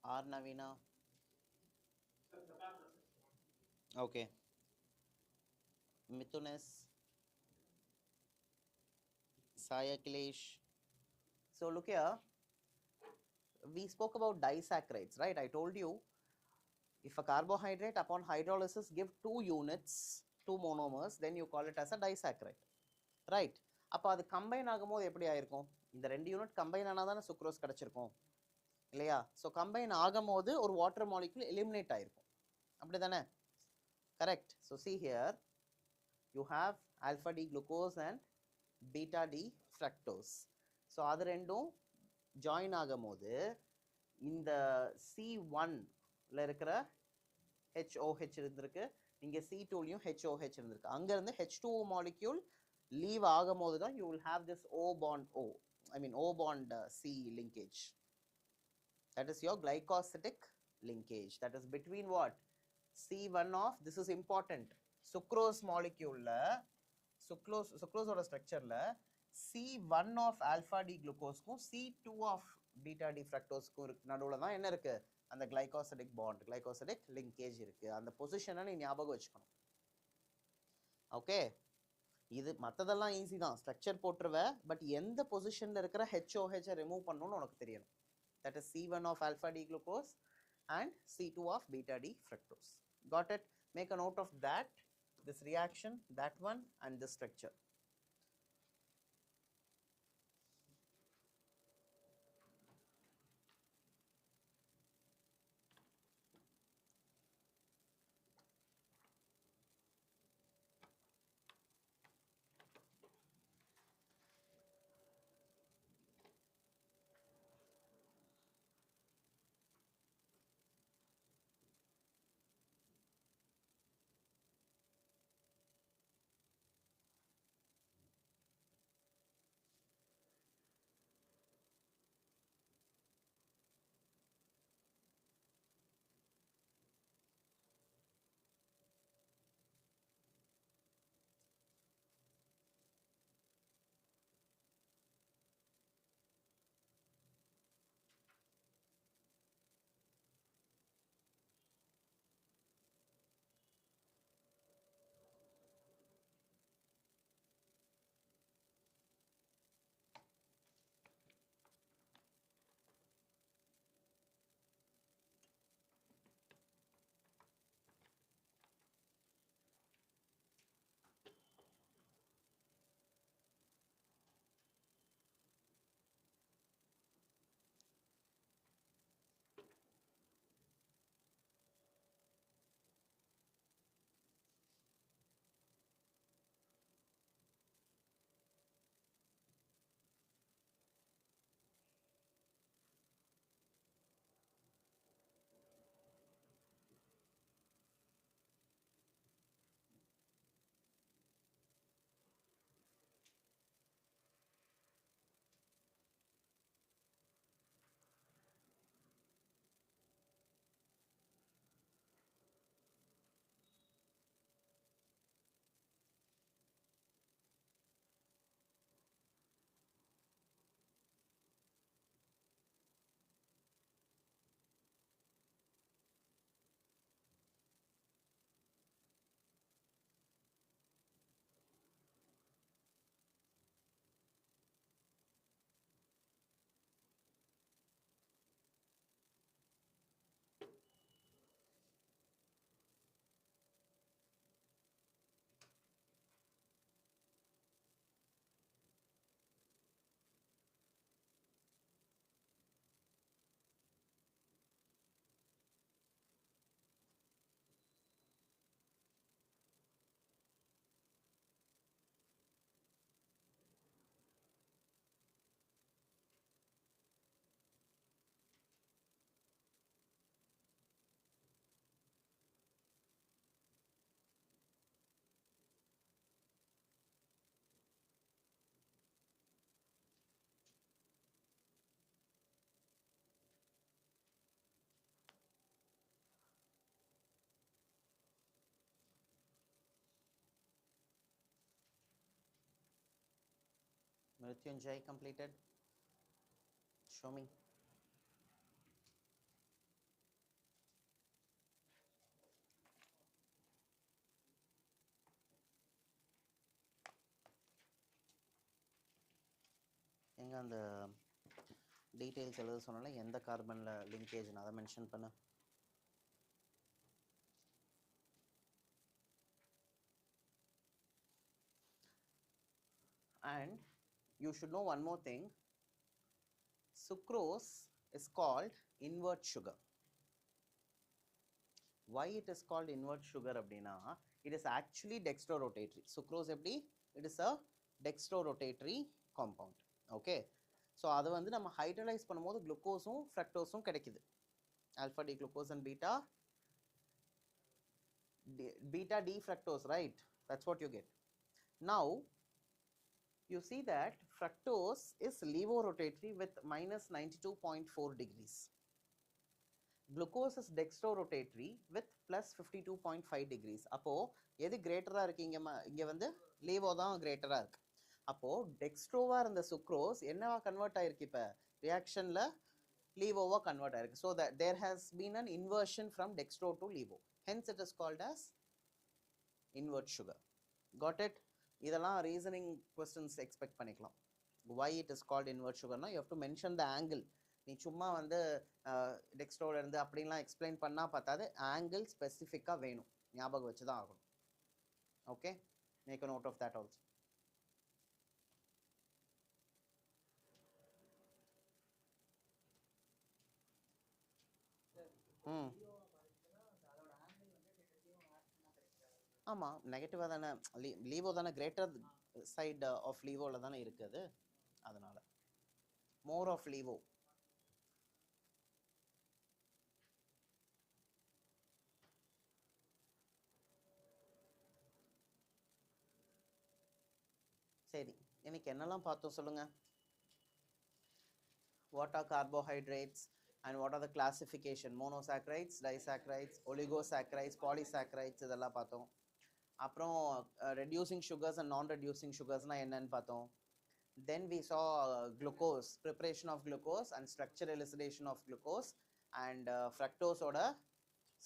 R. Navina. Sir, Pratap present. Okay. Mithunes, Saya Kilesh. So look here. We spoke about disaccharides, right? I told you if a carbohydrate upon hydrolysis give 2 units, 2 monomers, then you call it as a disaccharide, right? அப்போ அது combine ஆகும்போது எப்படி ஆயிருக்கும்? இந்த 2 unit combine ஆனால் தானே sucrose கிடச்சிருக்கும் இல்லையா? ஸோ கம்பைன் ஆகும்போது ஒரு வாட்டர் மாலிக்யூல் எலிமினேட் ஆயிருக்கும், அப்படி தானே? Correct. So see here you have alpha D glucose and beta D fructose. So அது ரெண்டும் ஜாயின் ஆகும்போது இந்த C1ல இருக்கிற HOH இருந்திருக்கு, இங்கே C2லையும் HOH இருந்திருக்கு. அங்கேருந்து H2O மாலிக்யூல் லீவ் ஆகும்போது தான் you will have this O bond O, I mean O bond C linkage. That is your glycosidic linkage. That is between what? C1 of, this is important, sucrose molecule la sucrose oda structure la C1 of alpha D glucose kum C2 of beta D fructose kum naduvula dhaan enna irukku, அந்த glycosidic bond, glycosidic linkage இருக்கு. அந்த பொசிஷனை நீ ஞாபகம் வச்சுக்கணும். Okay, இது மற்றதெல்லாம் easy தான், ஸ்ட்ரக்சர் போட்டுருவ, பட் எந்த பொசிஷனில் இருக்கிற HOH ரிமூவ் பண்ணணும்னு உனக்கு தெரியணும். That is C1 of alpha D glucose and C2 of beta D fructose. Got it? Make a note of that, this reaction, that one, and this structure. Mrityunjay completed. Show me. எங்க அந்த details எழுத சொன்னால எந்த கார்பன்ல linkage அதை mention பண்ணு. And you should know one more thing. Sucrose is called invert sugar. Why it is called invert sugar அப்படினா it is actually dextrorotatory. Sucrose எப்படி? It is a dextrorotatory compound. Okay. So அது வந்து நம்ம hydrolase பண்ணும்போது குளுக்கோஸும் ஃப்ரக்டோஸும் கிடைக்குது. Alpha D glucose and beta D fructose, right? That's what you get. Now you see that fructose is levorotatory with minus 92.4 degrees. Glucose is dextrorotatory with plus 52.5 degrees. அப்போ எது கிரேட்டரா இருக்கு? இங்க வந்து levo தான் கிரேட்டரா இருக்கு. அப்போ டெக்ஸ்ட்ரோவா இருந்த சுக்ரோஸ் என்னவா கன்வெர்ட் ஆயிருக்கு? இப்ப ரியாக்ஷன்ல levoவா கன்வெர்ட் ஆயிருக்கு. So that there has been an inversion from dextro to levo. Hence it is called as invert sugar. Got it? இதெல்லாம் ரீசனிங் கொஸ்டின்ஸ் எக்ஸ்பெக்ட் பண்ணிக்கலாம். why it is called invert sugar னா you have to mention the angle. நீ சும்மா வந்து டெக்ஸ்ட்ரோல இருந்து அப்படிலாம் explain பண்ணா பார்த்தாது, angle ஸ்பெசிஃபிக்காக வேணும், ஞாபகம் வச்சு தான் ஆகணும். Okay, make a note of that also. ஆமாம், நெகட்டிவாக தானே, லீவோ தானே, கிரேட்டர் சைடு ஆஃப் லீவோவில் தானே இருக்குது, அதனால் மோர் ஆஃப் லீவோ. சரி, இன்னைக்கு என்னெல்லாம் பார்த்தோம் சொல்லுங்கள். What are carbohydrates and what are the classification? Monosaccharides, disaccharides, oligosaccharides, polysaccharides இதெல்லாம் பார்த்தோம். அப்புறம் reducing sugars and non-reducing sugarsனா என்னன்னு பார்த்தோம். Then we saw glucose, preparation of glucose and structure elucidation of glucose, and fructose ஓட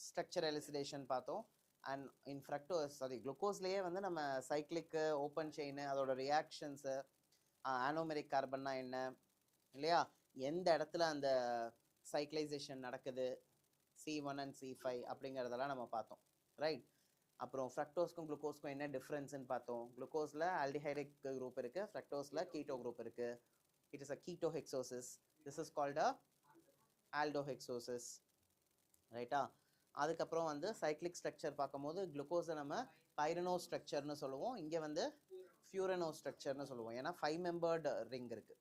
structure elucidation பார்த்தோம். And in fructose, sorry, glucoseலயே வந்து நம்ம cyclic, open chain, அதோட reactions, anomeric carbonனா என்ன இல்லையா, எந்த இடத்துல அந்த சைக்ளைசேஷன் நடக்குது, C1 and C5 அப்படிங்கிறதெல்லாம் நம்ம பார்த்தோம், ரைட். அப்புறம் ஃப்ரக்டோஸ்க்கும் குளுக்கோஸ்க்கும் என்ன டிஃப்ரென்ஸ்ன்னு பார்த்தோம். குளுக்கோஸில் ஆல்டிஹைடிக் குரூப் இருக்குது, ஃப்ரக்டோஸில் கீட்டோ குரூப் இருக்குது. It is a ketohexose. This is called a aldohexose, ரைட்டா. அதுக்கப்புறம் வந்து சைக்ளிக் ஸ்ட்ரக்சர் பார்க்கும்போது குளுக்கோஸை நம்ம பைரனோ ஸ்ட்ரக்சர்னு சொல்லுவோம், இங்கே வந்து ஃபியூரனோ ஸ்ட்ரக்சர்னு சொல்லுவோம். ஏன்னா 5 மெம்பர்டு ரிங் இருக்குது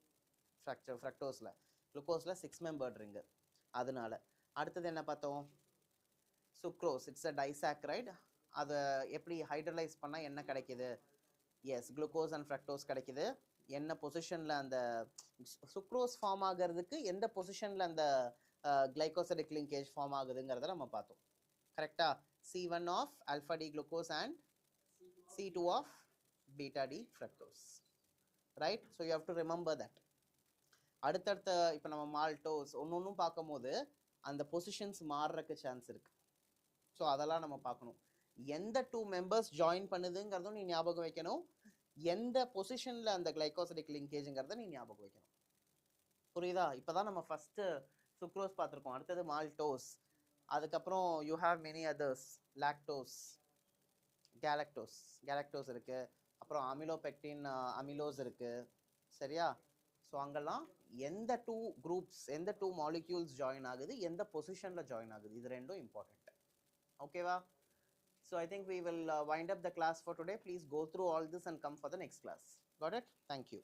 ஃப்ரக்டோஸில், குளுக்கோஸில் 6 மெம்பர்டு ரிங்கு, அதனால. அடுத்தது என்ன பார்த்தோம், சுக்ரோஸ், இட்ஸ் அ டைசாக்ரைடு. அதை எப்படி ஹைட்ரலைஸ் பண்ணால் என்ன கிடைக்கிது? எஸ், குளுக்கோஸ் அண்ட் ஃப்ரக்டோஸ் கிடைக்கிது. என்ன பொசிஷனில் அந்த சுக்ரோஸ் ஃபார்ம் ஆகிறதுக்கு எந்த பொசிஷனில் அந்த கிளைகோசிடிக் லிங்கேஜ் ஃபார்ம் ஆகுதுங்கிறத நம்ம பார்த்தோம், கரெக்டாக. C1 of alpha D glucose and C2 of beta D fructose, right. So you have to remember that. அடுத்தடுத்த இப்போ நம்ம மால்டோஸ் ஒன்றும் பார்க்கும்போது அந்த பொசிஷன்ஸ் மாறுறக்கு சான்ஸ் இருக்குது. ஸோ அதெல்லாம் நம்ம பார்க்கணும். எந்த 2 மெம்பர்ஸ் ஜாயின் பண்ணுதுங்கிறதும் நீ ஞாபகம் வைக்கணும், எந்த பொசிஷனில் அந்த கிளைகோசிடிக் லிங்கேஜுங்கிறத நீ ஞாபகம் வைக்கணும், புரியுதா? இப்போ தான் நம்ம ஃபஸ்ட்டு சுக்ரோஸ் பார்த்துருக்கோம், அடுத்தது மால்டோஸ், அதுக்கப்புறம் you have many others, lactose, galactose இருக்குது, அப்புறம் அமிலோபெக்டின், அமிலோஸ் இருக்குது, சரியா. ஸோ அங்கெல்லாம் எந்த 2 குரூப்ஸ், எந்த 2 மாலிக்யூல்ஸ் ஜாயின் ஆகுது, எந்த பொசிஷனில் ஜாயின் ஆகுது, இது ரெண்டும் இம்பார்ட்டண்ட், ஓகேவா? So I think we will wind up the class for today. Please go through all this and come for the next class. Got it? Thank you.